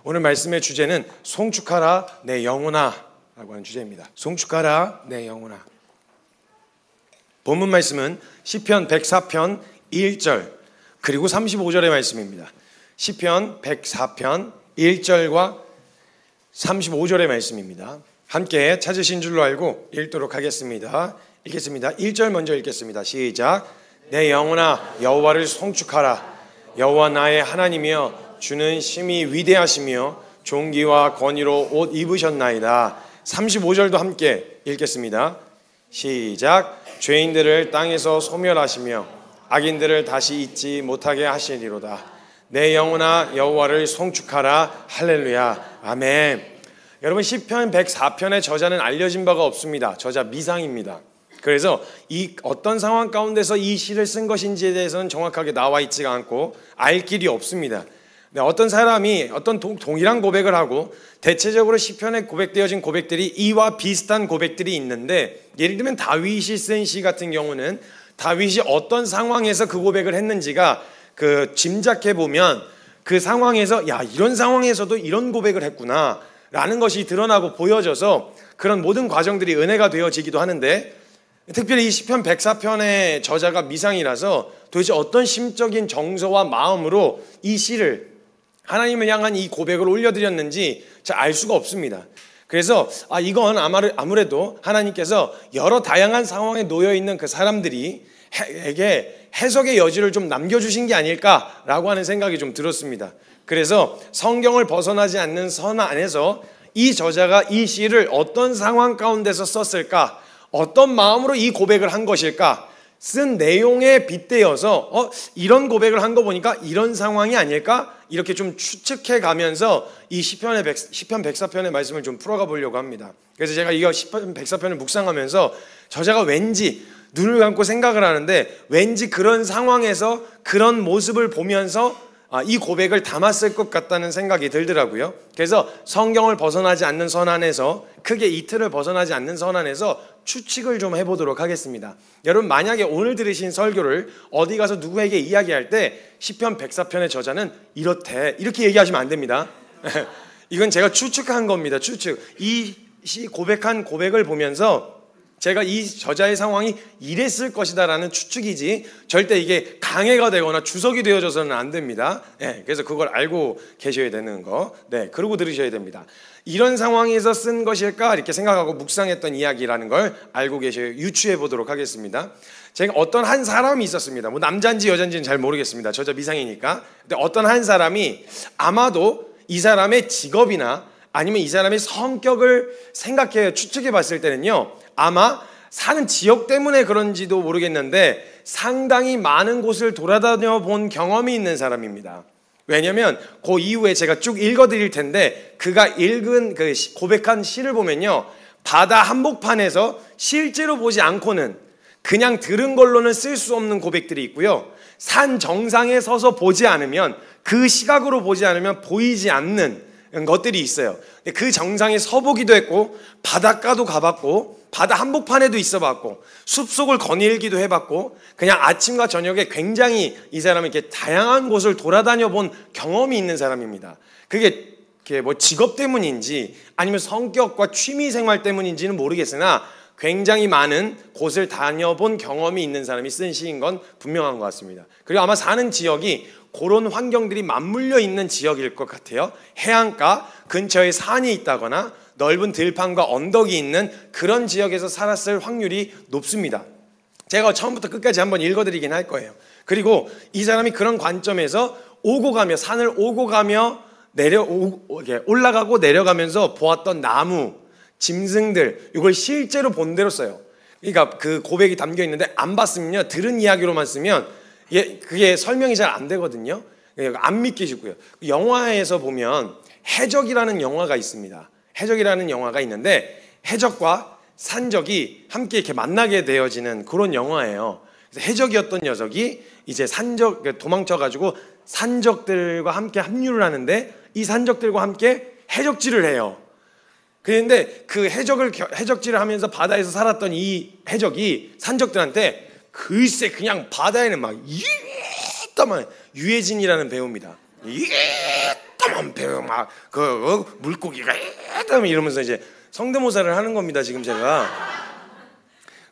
오늘 말씀의 주제는 송축하라 내 영혼아 라고 하는 주제입니다. 송축하라 내 영혼아. 본문 말씀은 시편 104편 1절 그리고 35절의 말씀입니다. 시편 104편 1절과 35절의 말씀입니다. 함께 찾으신 줄로 알고 읽도록 하겠습니다. 읽겠습니다. 1절 먼저 읽겠습니다. 시작. 내 영혼아 여호와를 송축하라. 여호와 나의 하나님이여 주는 심히 위대하시며 존귀와 권위로 옷 입으셨나이다. 35절도 함께 읽겠습니다. 시작. 죄인들을 땅에서 소멸하시며 악인들을 다시 잊지 못하게 하시리로다. 내 영혼아 여호와를 송축하라. 할렐루야. 아멘. 여러분 시편 104편의 저자는 알려진 바가 없습니다. 저자 미상입니다. 그래서 이 어떤 상황 가운데서 이 시를 쓴 것인지에 대해서는 정확하게 나와 있지가 않고 알 길이 없습니다. 어떤 사람이 어떤 동일한 고백을 하고 대체적으로 시편에 고백되어진 고백들이 이와 비슷한 고백들이 있는데, 예를 들면 다윗이 쓴 시 같은 경우는 다윗이 어떤 상황에서 그 고백을 했는지가 짐작해 보면 그 상황에서 이런 상황에서도 이런 고백을 했구나 라는 것이 드러나고 보여져서 그런 모든 과정들이 은혜가 되어지기도 하는데, 특별히 이 시편 104편의 저자가 미상이라서 도대체 어떤 심적인 정서와 마음으로 이 시를 하나님을 향한 이 고백을 올려드렸는지 잘 알 수가 없습니다. 그래서 이건 아무래도 하나님께서 여러 다양한 상황에 놓여있는 그 사람들이 에게 해석의 여지를 좀 남겨주신 게 아닐까라고 하는 생각이 좀 들었습니다. 그래서 성경을 벗어나지 않는 선 안에서 이 저자가 이 시를 어떤 상황 가운데서 썼을까, 어떤 마음으로 이 고백을 한 것일까, 쓴 내용에 빗대어서 이런 고백을 한 거 보니까 이런 상황이 아닐까, 이렇게 좀 추측해 가면서 이 시편 104편의 말씀을 좀 풀어가 보려고 합니다. 그래서 제가 이 시편 104편을 묵상하면서 저자가 왠지 눈을 감고 생각을 하는데 왠지 그런 상황에서 그런 모습을 보면서 이 고백을 담았을 것 같다는 생각이 들더라고요. 그래서 성경을 벗어나지 않는 선 안에서, 크게 이 틀을 벗어나지 않는 선 안에서 추측을 좀 해보도록 하겠습니다. 여러분 만약에 오늘 들으신 설교를 어디 가서 누구에게 이야기할 때 시편 104편의 저자는 이렇대 이렇게 얘기하시면 안 됩니다. 이건 제가 추측한 겁니다. 추측. 이 시 고백한 고백을 보면서 제가 이 저자의 상황이 이랬을 것이다 라는 추측이지 절대 이게 강해가 되거나 주석이 되어져서는 안 됩니다. 그래서 그걸 알고 계셔야 되는 거, 그러고 들으셔야 됩니다. 이런 상황에서 쓴 것일까 이렇게 생각하고 묵상했던 이야기라는 걸 알고 계셔야 유추해 보도록 하겠습니다. 제가 어떤 한 사람이 있었습니다. 남자인지 여자인지는 잘 모르겠습니다. 저자 미상이니까. 근데 어떤 한 사람이 아마도 이 사람의 직업이나 아니면 이 사람의 성격을 생각해 추측해 봤을 때는요, 아마 사는 지역 때문에 그런지도 모르겠는데 상당히 많은 곳을 돌아다녀 본 경험이 있는 사람입니다. 왜냐하면 그 이후에 제가 쭉 읽어드릴 텐데 그가 읽은 그 고백한 시를 보면요, 바다 한복판에서 실제로 보지 않고는 그냥 들은 걸로는 쓸 수 없는 고백들이 있고요, 산 정상에 서서 보지 않으면, 그 시각으로 보지 않으면 보이지 않는 것들이 있어요. 그 정상에 서보기도 했고 바닷가도 가봤고 바다 한복판에도 있어봤고 숲속을 거닐기도 해봤고 그냥 아침과 저녁에 굉장히 이 사람은 이렇게 다양한 곳을 돌아다녀 본 경험이 있는 사람입니다. 그게 뭐 직업 때문인지 아니면 성격과 취미 생활 때문인지는 모르겠으나 굉장히 많은 곳을 다녀본 경험이 있는 사람이 쓴 시인 건 분명한 것 같습니다. 그리고 아마 사는 지역이 그런 환경들이 맞물려 있는 지역일 것 같아요. 해안가 근처에 산이 있다거나 넓은 들판과 언덕이 있는 그런 지역에서 살았을 확률이 높습니다. 제가 처음부터 끝까지 한번 읽어드리긴 할 거예요. 그리고 이 사람이 그런 관점에서 오고 가며, 산을 오고 가며 올라가고 내려가면서 보았던 나무, 짐승들, 이걸 실제로 본 대로 써요. 그러니까 그 고백이 담겨 있는데 안 봤으면요, 들은 이야기로만 쓰면 그게 설명이 잘 안 되거든요. 안 믿기시고요. 영화에서 보면 해적이라는 영화가 있습니다. 해적이라는 영화가 있는데 해적과 산적이 함께 이렇게 만나게 되어지는 그런 영화예요. 그래서 해적이었던 녀석이 이제 도망쳐가지고 산적들과 함께 합류를 하는데 이 산적들과 함께 해적질을 해요. 그런데 그 해적질을 하면서 바다에서 살았던 이 해적이 산적들한테 글쎄 그냥 바다에는 막 이따만 유해진이라는 배우입니다. 어마어마한 배, 막 물고기가 이러면서 이제 성대모사를 하는 겁니다. 지금 제가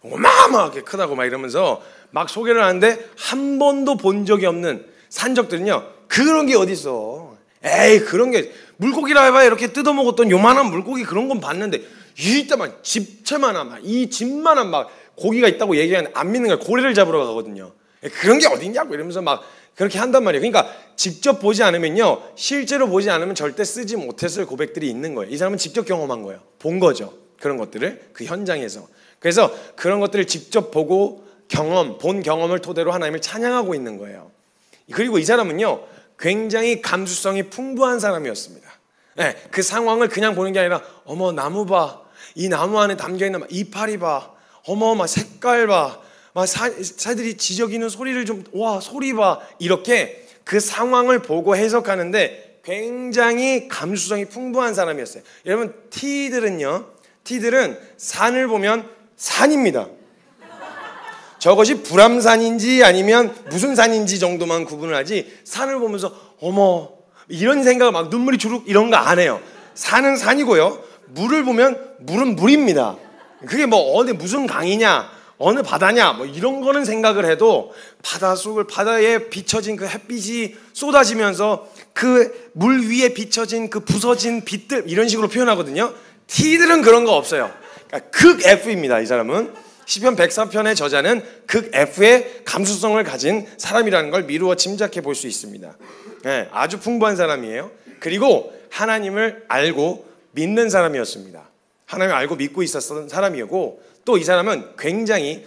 어마어마하게 크다고 막 이러면서 막 소개를 하는데 한 번도 본 적이 없는 산적들은요, 그런 게 어딨어. 에이, 그런 게 물고기라 해봐야 이렇게 뜯어먹었던 요만한 물고기 그런 건 봤는데 이따만 집채만한 막 이 집만한 막 고기가 있다고 얘기하는 안 믿는 거야. 고래를 잡으러 가거든요. 그런 게 어딨냐고 이러면서 막 그렇게 한단 말이에요. 그러니까 직접 보지 않으면요, 실제로 보지 않으면 절대 쓰지 못했을 고백들이 있는 거예요. 이 사람은 직접 경험한 거예요. 본 거죠. 그런 것들을 그 현장에서. 그래서 그런 것들을 직접 보고 본 경험을 토대로 하나님을 찬양하고 있는 거예요. 그리고 이 사람은요, 굉장히 감수성이 풍부한 사람이었습니다. 네, 그 상황을 그냥 보는 게 아니라 어머 나무 봐, 이 나무 안에 담겨있는 이파리 봐, 어머 막 색깔 봐, 막 새들이 지저귀는 소리를 좀, 와 소리 봐, 이렇게 그 상황을 보고 해석하는데 굉장히 감수성이 풍부한 사람이었어요. 여러분 T들은 산을 보면 산입니다. 저것이 불암산인지 아니면 무슨 산인지 정도만 구분을 하지, 산을 보면서 어머 이런 생각을 막 눈물이 주룩 이런 거 안 해요. 산은 산이고요, 물을 보면 물은 물입니다. 그게 뭐 어디 무슨 강이냐 어느 바다냐 뭐 이런 거는 생각을 해도 바다에 비춰진 그 햇빛이 쏟아지면서 그 물 위에 비춰진 그 부서진 빛들 이런 식으로 표현하거든요. T들은 그런 거 없어요. 그러니까 극 F입니다. 이 사람은 시편 104편의 저자는 극 F의 감수성을 가진 사람이라는 걸 미루어 짐작해 볼 수 있습니다. 네, 아주 풍부한 사람이에요. 그리고 하나님을 알고 믿는 사람이었습니다. 하나님을 알고 믿고 있었던 사람이었고, 또 이 사람은 굉장히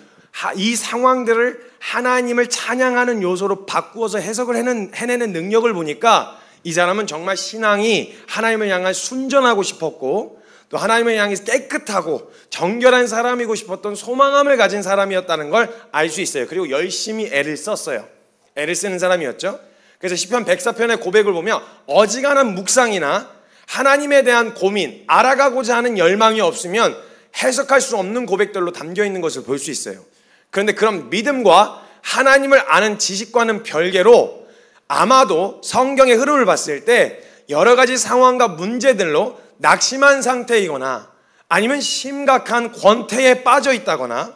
이 상황들을 하나님을 찬양하는 요소로 바꾸어서 해석을 해내는 능력을 보니까 이 사람은 정말 신앙이 하나님을 향한 순전하고 싶었고, 또 하나님을 향해서 깨끗하고 정결한 사람이고 싶었던 소망함을 가진 사람이었다는 걸 알 수 있어요. 그리고 열심히 애를 썼어요. 애를 쓰는 사람이었죠. 그래서 시편 104편의 고백을 보면 어지간한 묵상이나 하나님에 대한 고민, 알아가고자 하는 열망이 없으면 해석할 수 없는 고백들로 담겨 있는 것을 볼 수 있어요. 그런데 그런 믿음과 하나님을 아는 지식과는 별개로 아마도 성경의 흐름을 봤을 때 여러 가지 상황과 문제들로 낙심한 상태이거나 아니면 심각한 권태에 빠져 있다거나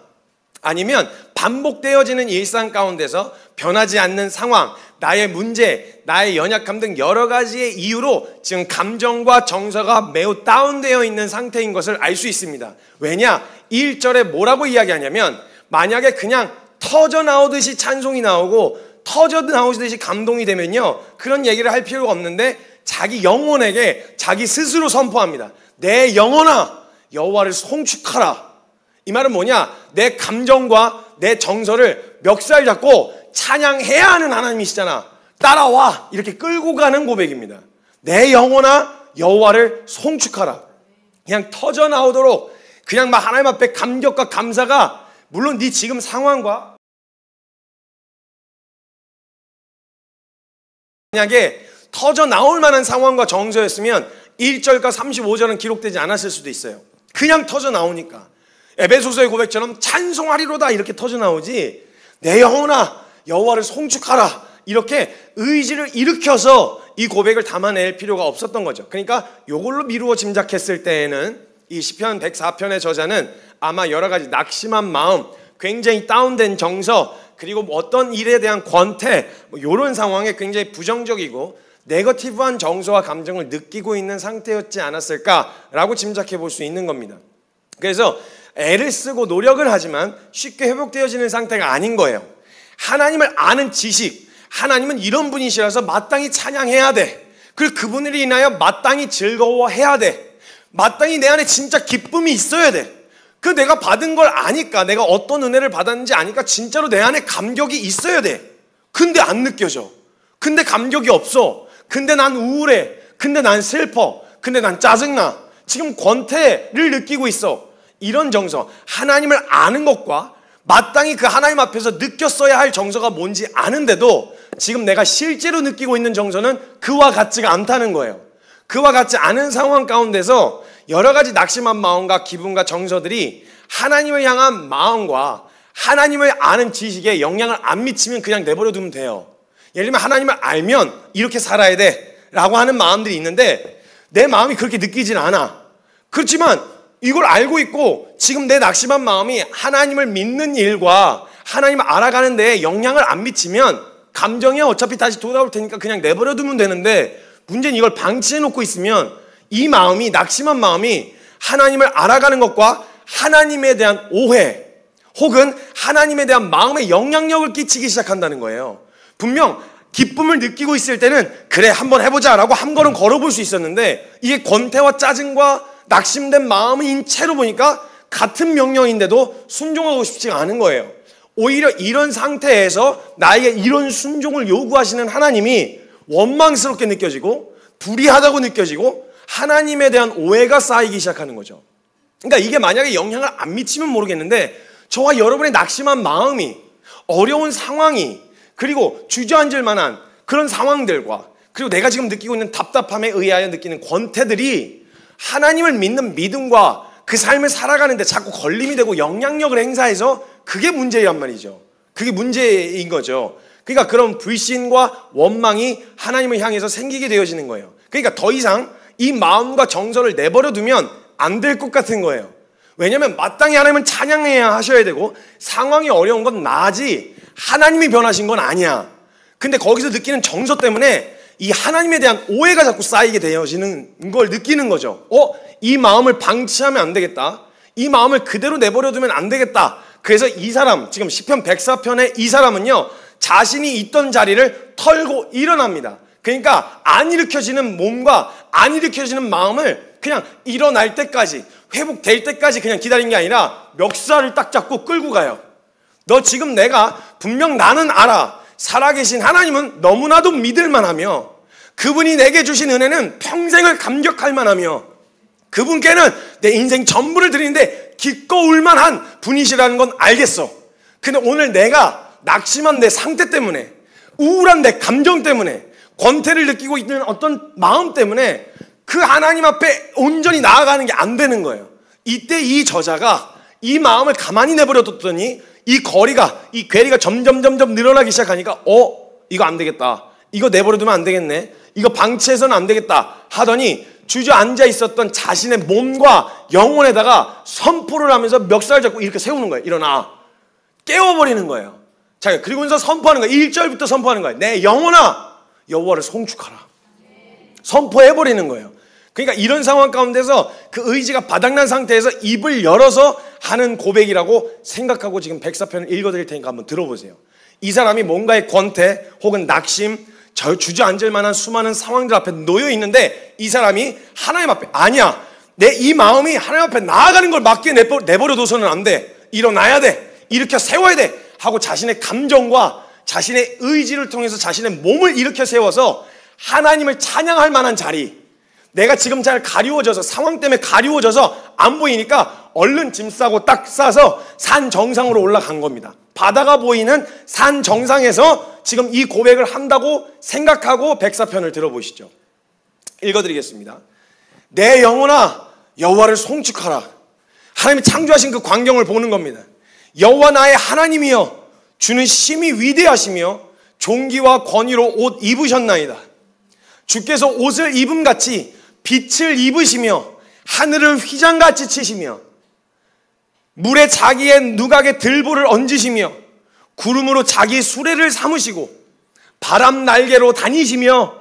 아니면 반복되어지는 일상 가운데서 변하지 않는 상황, 나의 문제, 나의 연약함 등 여러 가지의 이유로 지금 감정과 정서가 매우 다운되어 있는 상태인 것을 알 수 있습니다. 왜냐? 1절에 뭐라고 이야기하냐면 만약에 그냥 터져 나오듯이 찬송이 나오고 터져 나오듯이 감동이 되면요, 그런 얘기를 할 필요가 없는데 자기 영혼에게 자기 스스로 선포합니다. 내 영혼아 여호와를 송축하라. 이 말은 뭐냐? 내 감정과 내 정서를 멱살 잡고 찬양해야 하는 하나님이시잖아, 따라와, 이렇게 끌고 가는 고백입니다. 내 영혼아 여호와를 송축하라. 그냥 터져 나오도록 그냥 막 하나님 앞에 감격과 감사가, 물론 네 지금 상황과 만약에 터져 나올 만한 상황과 정서였으면 1절과 35절은 기록되지 않았을 수도 있어요. 그냥 터져 나오니까 에베소서의 고백처럼 찬송하리로다 이렇게 터져 나오지, 내 영혼아 여호와를 송축하라 이렇게 의지를 일으켜서 이 고백을 담아낼 필요가 없었던 거죠. 그러니까 이걸로 미루어 짐작했을 때에는 이 시편 104편의 저자는 아마 여러 가지 낙심한 마음, 굉장히 다운된 정서, 그리고 어떤 일에 대한 권태, 이런 상황에 굉장히 부정적이고 네거티브한 정서와 감정을 느끼고 있는 상태였지 않았을까라고 짐작해 볼 수 있는 겁니다. 그래서 애를 쓰고 노력을 하지만 쉽게 회복되어지는 상태가 아닌 거예요. 하나님을 아는 지식, 하나님은 이런 분이시라서 마땅히 찬양해야 돼. 그리고 그분으로 인하여 마땅히 즐거워해야 돼. 마땅히 내 안에 진짜 기쁨이 있어야 돼. 그 내가 받은 걸 아니까, 내가 어떤 은혜를 받았는지 아니까 진짜로 내 안에 감격이 있어야 돼. 근데 안 느껴져. 근데 감격이 없어. 근데 난 우울해. 근데 난 슬퍼. 근데 난 짜증나. 지금 권태를 느끼고 있어. 이런 정서, 하나님을 아는 것과 마땅히 그 하나님 앞에서 느꼈어야 할 정서가 뭔지 아는데도 지금 내가 실제로 느끼고 있는 정서는 그와 같지가 않다는 거예요. 그와 같지 않은 상황 가운데서 여러 가지 낙심한 마음과 기분과 정서들이 하나님을 향한 마음과 하나님을 아는 지식에 영향을 안 미치면 그냥 내버려 두면 돼요. 예를 들면 하나님을 알면 이렇게 살아야 돼 라고 하는 마음들이 있는데 내 마음이 그렇게 느끼진 않아. 그렇지만 이걸 알고 있고 지금 내 낙심한 마음이 하나님을 믿는 일과 하나님을 알아가는 데에 영향을 안 미치면 감정이 어차피 다시 돌아올 테니까 그냥 내버려 두면 되는데, 문제는 이걸 방치해 놓고 있으면 이 마음이, 낙심한 마음이 하나님을 알아가는 것과 하나님에 대한 오해 혹은 하나님에 대한 마음의 영향력을 끼치기 시작한다는 거예요. 분명 기쁨을 느끼고 있을 때는 그래 한번 해보자 라고 한 걸음 걸어볼 수 있었는데, 이게 권태와 짜증과 낙심된 마음인 채로 보니까 같은 명령인데도 순종하고 싶지가 않은 거예요. 오히려 이런 상태에서 나에게 이런 순종을 요구하시는 하나님이 원망스럽게 느껴지고 불의하다고 느껴지고 하나님에 대한 오해가 쌓이기 시작하는 거죠. 그러니까 이게 만약에 영향을 안 미치면 모르겠는데, 저와 여러분의 낙심한 마음이, 어려운 상황이, 그리고 주저앉을 만한 그런 상황들과, 그리고 내가 지금 느끼고 있는 답답함에 의하여 느끼는 권태들이 하나님을 믿는 믿음과 그 삶을 살아가는데 자꾸 걸림이 되고 영향력을 행사해서 그게 문제란 말이죠. 그게 문제인 거죠. 그러니까 그런 불신과 원망이 하나님을 향해서 생기게 되어지는 거예요. 그러니까 더 이상 이 마음과 정서를 내버려 두면 안 될 것 같은 거예요. 왜냐하면 마땅히 하나님을 찬양해야 하셔야 되고 상황이 어려운 건 나지 하나님이 변하신 건 아니야. 근데 거기서 느끼는 정서 때문에 이 하나님에 대한 오해가 자꾸 쌓이게 되어지는 걸 느끼는 거죠. 이 마음을 방치하면 안 되겠다. 이 마음을 그대로 내버려 두면 안 되겠다. 그래서 이 사람, 지금 시편 104편의 이 사람은요, 자신이 있던 자리를 털고 일어납니다. 그러니까 안 일으켜지는 몸과 안 일으켜지는 마음을 그냥 일어날 때까지, 회복될 때까지 그냥 기다린 게 아니라 멱살을 딱 잡고 끌고 가요. 너 지금 내가 분명 나는 알아. 살아계신 하나님은 너무나도 믿을만하며 그분이 내게 주신 은혜는 평생을 감격할 만하며 그분께는 내 인생 전부를 드리는데 기꺼울 만한 분이시라는 건 알겠어. 근데 오늘 내가 낙심한 내 상태 때문에, 우울한 내 감정 때문에, 권태를 느끼고 있는 어떤 마음 때문에 그 하나님 앞에 온전히 나아가는 게 안 되는 거예요. 이때 이 저자가 이 마음을 가만히 내버려뒀더니 이 거리가, 이 괴리가 점점 늘어나기 시작하니까 이거 안 되겠다. 이거 내버려두면 안 되겠네. 이거 방치해서는 안 되겠다 하더니 주저앉아 있었던 자신의 몸과 영혼에다가 선포를 하면서 멱살 잡고 이렇게 세우는 거예요. 일어나. 깨워버리는 거예요. 자, 그리고서 선포하는 거예요. 1절부터 선포하는 거예요. 내 영혼아 여호와를 송축하라. 선포해버리는 거예요. 그러니까 이런 상황 가운데서 그 의지가 바닥난 상태에서 입을 열어서 하는 고백이라고 생각하고 지금 104편을 읽어드릴 테니까 한번 들어보세요. 이 사람이 뭔가의 권태 혹은 낙심, 주저앉을 만한 수많은 상황들 앞에 놓여 있는데 이 사람이 하나님 앞에, 아니야, 내 이 마음이 하나님 앞에 나아가는 걸 맞게 내버려둬서는 안 돼. 일어나야 돼. 일으켜 세워야 돼. 하고 자신의 감정과 자신의 의지를 통해서 자신의 몸을 일으켜 세워서 하나님을 찬양할 만한 자리, 내가 지금 잘 가리워져서, 상황 때문에 가리워져서 안 보이니까 얼른 짐 싸고 딱 싸서 산 정상으로 올라간 겁니다. 바다가 보이는 산 정상에서 지금 이 고백을 한다고 생각하고 104편을 들어보시죠. 읽어드리겠습니다. 내 영혼아 여호와를 송축하라. 하나님이 창조하신 그 광경을 보는 겁니다. 여호와 나의 하나님이여, 주는 심히 위대하시며 존귀와 권위로 옷 입으셨나이다. 주께서 옷을 입음같이 빛을 입으시며 하늘을 휘장같이 치시며 물에 자기의 누각에 들보를 얹으시며 구름으로 자기 수레를 삼으시고 바람 날개로 다니시며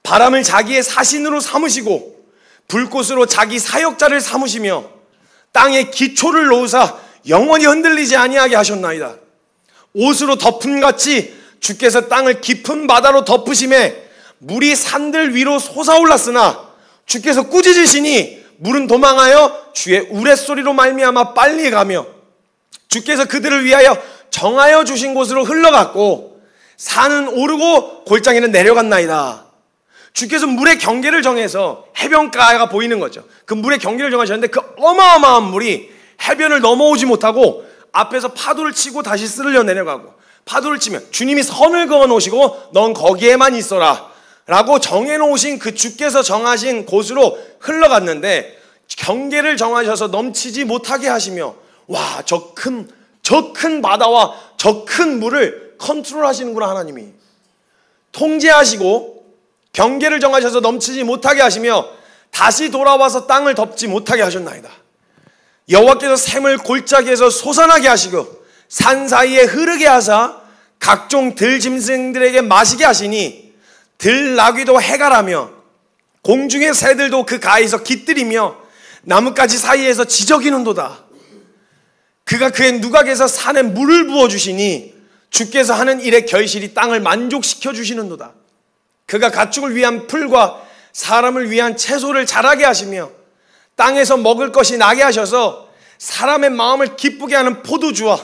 바람을 자기의 사신으로 삼으시고 불꽃으로 자기 사역자를 삼으시며 땅에 기초를 놓으사 영원히 흔들리지 아니하게 하셨나이다. 옷으로 덮음같이 주께서 땅을 깊은 바다로 덮으심에 물이 산들 위로 솟아올랐으나 주께서 꾸짖으시니 물은 도망하여 주의 우레소리로 말미암아 빨리 가며 주께서 그들을 위하여 정하여 주신 곳으로 흘러갔고 산은 오르고 골짜기는 내려갔나이다. 주께서 물의 경계를 정해서 해변가가 보이는 거죠. 그 물의 경계를 정하셨는데 그 어마어마한 물이 해변을 넘어오지 못하고 앞에서 파도를 치고 다시 쓸려 내려가고, 파도를 치면 주님이 선을 그어 놓으시고 넌 거기에만 있어라 라고 정해놓으신 그 주께서 정하신 곳으로 흘러갔는데 경계를 정하셔서 넘치지 못하게 하시며, 와, 저 큰 바다와 저 큰 물을 컨트롤 하시는구나. 하나님이 통제하시고 경계를 정하셔서 넘치지 못하게 하시며 다시 돌아와서 땅을 덮지 못하게 하셨나이다. 여호와께서 샘을 골짜기에서 솟아나게 하시고 산 사이에 흐르게 하사 각종 들짐승들에게 마시게 하시니 들나귀도 해갈하며 공중의 새들도 그 가에서 깃들이며 나뭇가지 사이에서 지저귀는도다. 그가 그의 누각에서 산에 물을 부어주시니 주께서 하는 일의 결실이 땅을 만족시켜 주시는도다. 그가 가축을 위한 풀과 사람을 위한 채소를 자라게 하시며 땅에서 먹을 것이 나게 하셔서 사람의 마음을 기쁘게 하는 포도주와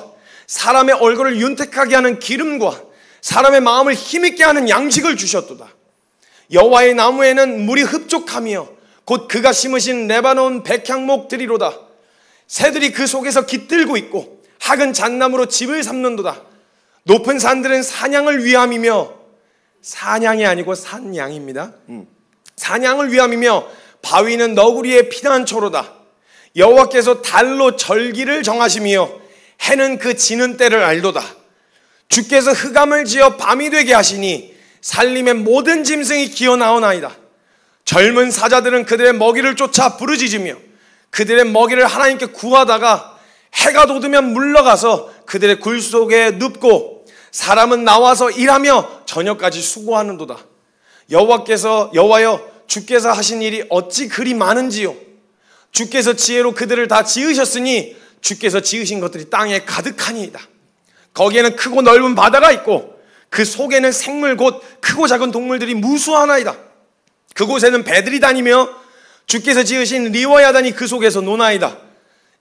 사람의 얼굴을 윤택하게 하는 기름과 사람의 마음을 힘있게 하는 양식을 주셨도다. 여호와의 나무에는 물이 흡족하며 곧 그가 심으신 레바논 백향목들이로다. 새들이 그 속에서 깃들고 있고 학은 잣나무로 집을 삼는도다. 높은 산들은 사냥을 위함이며, 사냥이 아니고 산양입니다. 사냥을 위함이며 바위는 너구리의 피난처로다. 여호와께서 달로 절기를 정하시며 해는 그 지는 때를 알도다. 주께서 흑암을 지어 밤이 되게 하시니 살림의 모든 짐승이 기어나오나이다. 젊은 사자들은 그들의 먹이를 쫓아 부르짖으며 그들의 먹이를 하나님께 구하다가 해가 돋으면 물러가서 그들의 굴 속에 눕고 사람은 나와서 일하며 저녁까지 수고하는도다. 여호와여, 주께서 하신 일이 어찌 그리 많은지요. 주께서 지혜로 그들을 다 지으셨으니 주께서 지으신 것들이 땅에 가득하니이다. 거기에는 크고 넓은 바다가 있고 그 속에는 생물 곧 크고 작은 동물들이 무수하나이다. 그곳에는 배들이 다니며 주께서 지으신 리워야단이 그 속에서 노나이다.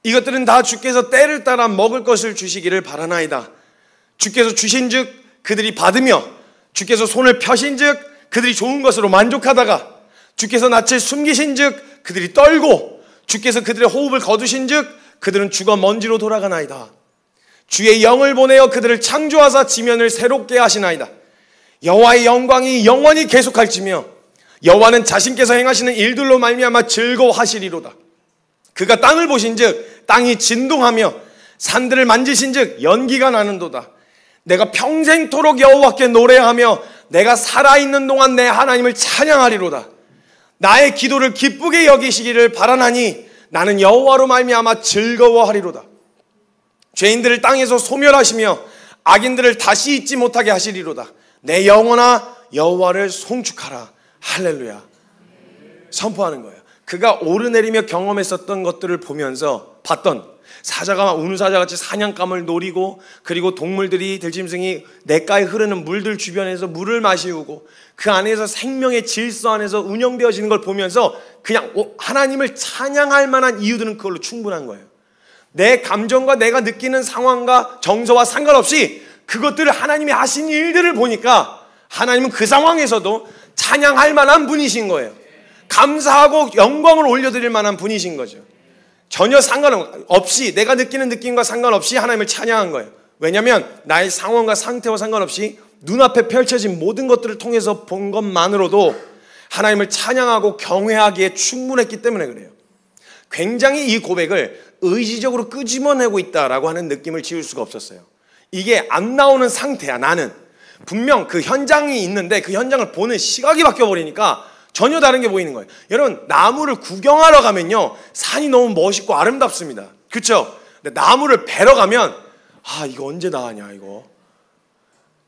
이것들은 다 주께서 때를 따라 먹을 것을 주시기를 바라나이다. 주께서 주신즉 그들이 받으며 주께서 손을 펴신즉 그들이 좋은 것으로 만족하다가 주께서 낯을 숨기신즉 그들이 떨고 주께서 그들의 호흡을 거두신즉 그들은 죽어 먼지로 돌아가나이다. 주의 영을 보내어 그들을 창조하사 지면을 새롭게 하시나이다. 여호와의 영광이 영원히 계속할지며 여호와는 자신께서 행하시는 일들로 말미암아 즐거워하시리로다. 그가 땅을 보신즉 땅이 진동하며 산들을 만지신즉 연기가 나는도다. 내가 평생토록 여호와께 노래하며 내가 살아있는 동안 내 하나님을 찬양하리로다. 나의 기도를 기쁘게 여기시기를 바라나니 나는 여호와로 말미암아 즐거워하리로다. 죄인들을 땅에서 소멸하시며 악인들을 다시 잊지 못하게 하시리로다. 내 영혼아 여호와를 송축하라. 할렐루야. 선포하는 거예요. 그가 오르내리며 경험했었던 것들을 보면서 봤던 사자가 우는 사자같이 사냥감을 노리고 그리고 동물들이 들짐승이 냇가에 흐르는 물들 주변에서 물을 마시우고 그 안에서 생명의 질서 안에서 운영되어지는 걸 보면서 그냥 하나님을 찬양할 만한 이유들은 그걸로 충분한 거예요. 내 감정과 내가 느끼는 상황과 정서와 상관없이 그것들을 하나님이 하신 일들을 보니까 하나님은 그 상황에서도 찬양할 만한 분이신 거예요. 감사하고 영광을 올려드릴 만한 분이신 거죠. 전혀 상관없이 내가 느끼는 느낌과 상관없이 하나님을 찬양한 거예요. 왜냐하면 나의 상황과 상태와 상관없이 눈앞에 펼쳐진 모든 것들을 통해서 본 것만으로도 하나님을 찬양하고 경외하기에 충분했기 때문에 그래요. 굉장히 이 고백을 의지적으로 끄집어내고 있다라고 하는 느낌을 지울 수가 없었어요. 이게 안 나오는 상태야. 나는 분명 그 현장이 있는데 그 현장을 보는 시각이 바뀌어버리니까 전혀 다른 게 보이는 거예요. 여러분, 나무를 구경하러 가면요 산이 너무 멋있고 아름답습니다. 그렇죠? 근데 나무를 베러 가면 이거 언제 나가냐 이거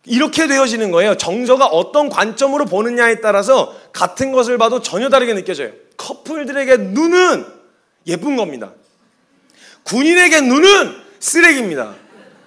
이렇게 되어지는 거예요. 정서가 어떤 관점으로 보느냐에 따라서 같은 것을 봐도 전혀 다르게 느껴져요. 커플들에게 눈은 예쁜 겁니다. 군인에게 눈은 쓰레기입니다.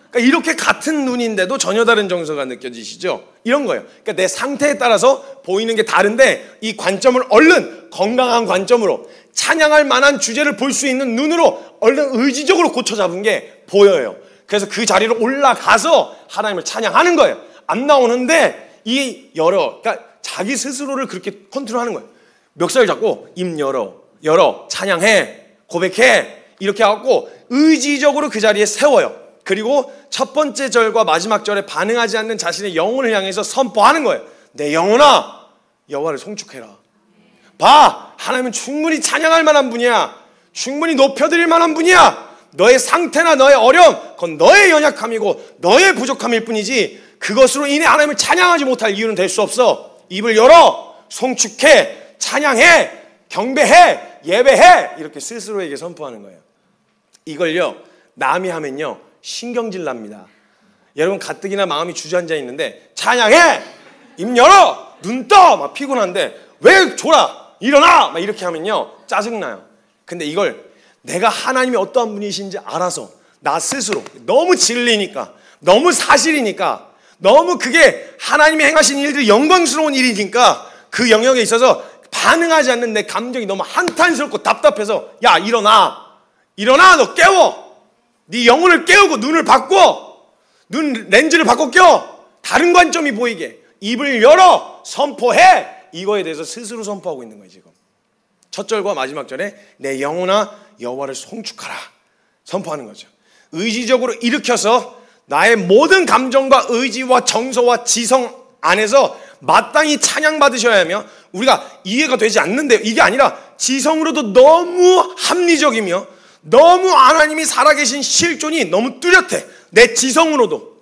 그러니까 이렇게 같은 눈인데도 전혀 다른 정서가 느껴지시죠? 이런 거예요. 그러니까 내 상태에 따라서 보이는 게 다른데 이 관점을 얼른 건강한 관점으로 찬양할 만한 주제를 볼 수 있는 눈으로 얼른 의지적으로 고쳐 잡은 게 보여요. 그래서 그 자리로 올라가서 하나님을 찬양하는 거예요. 안 나오는데 그러니까 자기 스스로를 그렇게 컨트롤하는 거예요. 멱살 잡고 입 열어 찬양해 고백해 이렇게 하고 의지적으로 그 자리에 세워요. 그리고 첫 번째 절과 마지막 절에 반응하지 않는 자신의 영혼을 향해서 선포하는 거예요. 내 영혼아 여호와를 송축해라. 봐, 하나님은 충분히 찬양할 만한 분이야. 충분히 높여드릴 만한 분이야. 너의 상태나 너의 어려움 그건 너의 연약함이고 너의 부족함일 뿐이지 그것으로 인해 하나님을 찬양하지 못할 이유는 될 수 없어. 입을 열어 송축해, 찬양해, 경배해, 예배해 이렇게 스스로에게 선포하는 거예요. 이걸요 남이 하면요 신경질 납니다. 여러분 가뜩이나 마음이 주저앉아 있는데 찬양해, 입 열어, 눈 떠 막 피곤한데 왜 졸아, 일어나 막 이렇게 하면요 짜증나요. 근데 이걸 내가 하나님이 어떠한 분이신지 알아서 나 스스로 너무 진리니까, 너무 사실이니까, 너무 그게 하나님이 행하신 일들이 영광스러운 일이니까 그 영역에 있어서 반응하지 않는 내 감정이 너무 한탄스럽고 답답해서 야 일어나, 일어나, 너 깨워, 네 영혼을 깨우고 눈을 바꿔, 눈 렌즈를 바꿔 껴, 다른 관점이 보이게 입을 열어 선포해. 이거에 대해서 스스로 선포하고 있는 거예요. 지금 첫 절과 마지막 절에 내 영혼아 여호와를 송축하라 선포하는 거죠. 의지적으로 일으켜서 나의 모든 감정과 의지와 정서와 지성 안에서 마땅히 찬양받으셔야 하며, 우리가 이해가 되지 않는데 이게 아니라 지성으로도 너무 합리적이며 너무 하나님이 살아계신 실존이 너무 뚜렷해. 내 지성으로도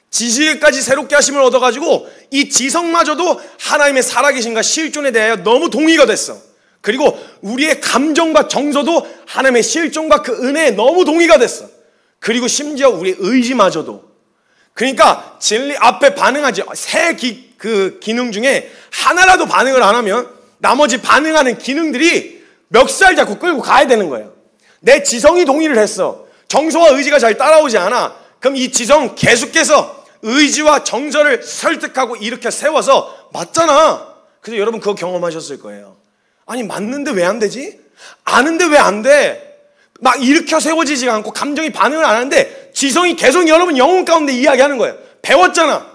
지식에까지 새롭게 하심을 얻어가지고 이 지성마저도 하나님의 살아계신과 실존에 대하여 너무 동의가 됐어. 그리고 우리의 감정과 정서도 하나님의 실존과 그 은혜에 너무 동의가 됐어. 그리고 심지어 우리의 의지마저도. 그러니까 진리 앞에 반응하지, 세 기능 중에 하나라도 반응을 안 하면 나머지 반응하는 기능들이 멱살 잡고 끌고 가야 되는 거예요. 내 지성이 동의를 했어. 정서와 의지가 잘 따라오지 않아. 그럼 이 지성 계속해서 의지와 정서를 설득하고 이렇게 세워서 맞잖아. 그래서 여러분 그거 경험하셨을 거예요. 아니 맞는데 왜 안 되지? 아는데 왜 안 돼? 막 일으켜 세워지지가 않고 감정이 반응을 안 하는데 지성이 계속 여러분 영혼 가운데 이야기하는 거예요. 배웠잖아,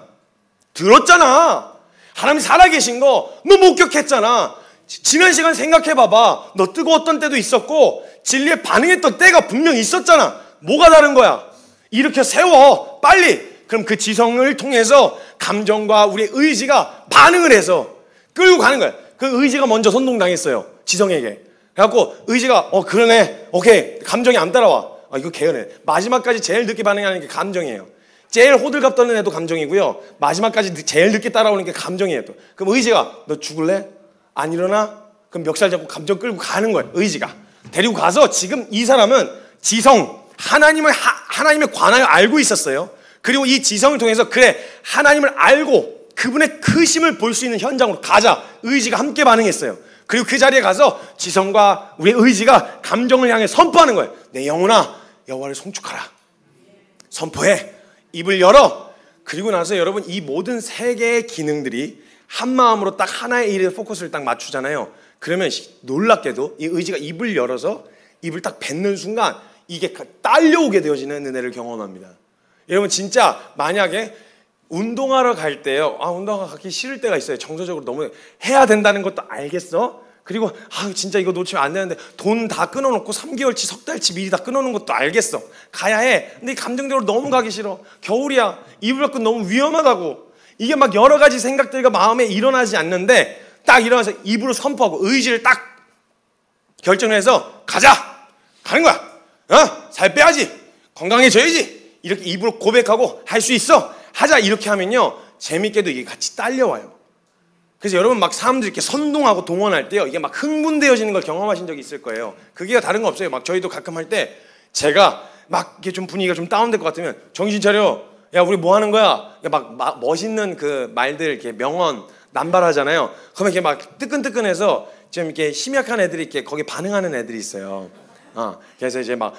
들었잖아, 하나님 살아계신 거 너 목격했잖아. 지난 시간 생각해봐봐. 너 뜨거웠던 때도 있었고 진리에 반응했던 때가 분명히 있었잖아. 뭐가 다른 거야? 일으켜 세워 빨리. 그럼 그 지성을 통해서 감정과 우리의 의지가 반응을 해서 끌고 가는 거야. 그 의지가 먼저 선동당했어요, 지성에게. 그래갖고 의지가 그러네, 오케이, 감정이 안 따라와. 이거 개연해. 마지막까지 제일 늦게 반응하는 게 감정이에요. 제일 호들갑 떠는 애도 감정이고요, 마지막까지 제일 늦게 따라오는 게 감정이에요. 또. 그럼 의지가 너 죽을래? 안 일어나? 그럼 멱살 잡고 감정 끌고 가는 거예요. 의지가 데리고 가서 지금 이 사람은 지성, 하나님에 관하여 알고 있었어요. 그리고 이 지성을 통해서 그래 하나님을 알고 그분의 크심을 볼 수 있는 현장으로 가자. 의지가 함께 반응했어요. 그리고 그 자리에 가서 지성과 우리의 의지가 감정을 향해 선포하는 거예요. 내 영혼아 여호와를 송축하라 선포해. 입을 열어. 그리고 나서 여러분 이 모든 세 개의 기능들이 한 마음으로 딱 하나의 일에 포커스를 딱 맞추잖아요. 그러면 놀랍게도 이 의지가 입을 열어서 입을 딱 뱉는 순간 이게 딸려오게 되어지는 은혜를 경험합니다. 여러분 진짜 만약에 운동하러 갈 때요, 운동하러 가기 싫을 때가 있어요. 정서적으로 너무 해야 된다는 것도 알겠어. 그리고 진짜 이거 놓치면 안 되는데 돈 다 끊어놓고 3개월치 석 달치 미리 다 끊어놓은 것도 알겠어. 가야 해. 근데 감정적으로 너무 가기 싫어. 겨울이야. 이불 밖은 너무 위험하다고. 이게 막 여러 가지 생각들과 마음에 일어나지 않는데 딱 일어나서 입으로 선포하고 의지를 딱 결정해서 가자. 가는 거야. 살 빼야지. 건강해져야지. 이렇게 입으로 고백하고 할 수 있어. 하자. 이렇게 하면요 재밌게도 이게 같이 딸려와요. 그래서 여러분 막 사람들이 이렇게 선동하고 동원할 때요 이게 막 흥분되어지는 걸 경험하신 적이 있을 거예요. 그게 다른 거 없어요. 막 저희도 가끔 할 때 제가 막 이렇게 좀 분위기가 좀 다운될 것 같으면 정신 차려. 야 우리 뭐 하는 거야? 막 멋있는 그 말들 이렇게 명언 남발하잖아요. 그러면 이렇게 막 뜨끈뜨끈해서 좀 이렇게 심약한 애들이 이렇게 거기 반응하는 애들이 있어요. 그래서 이제 막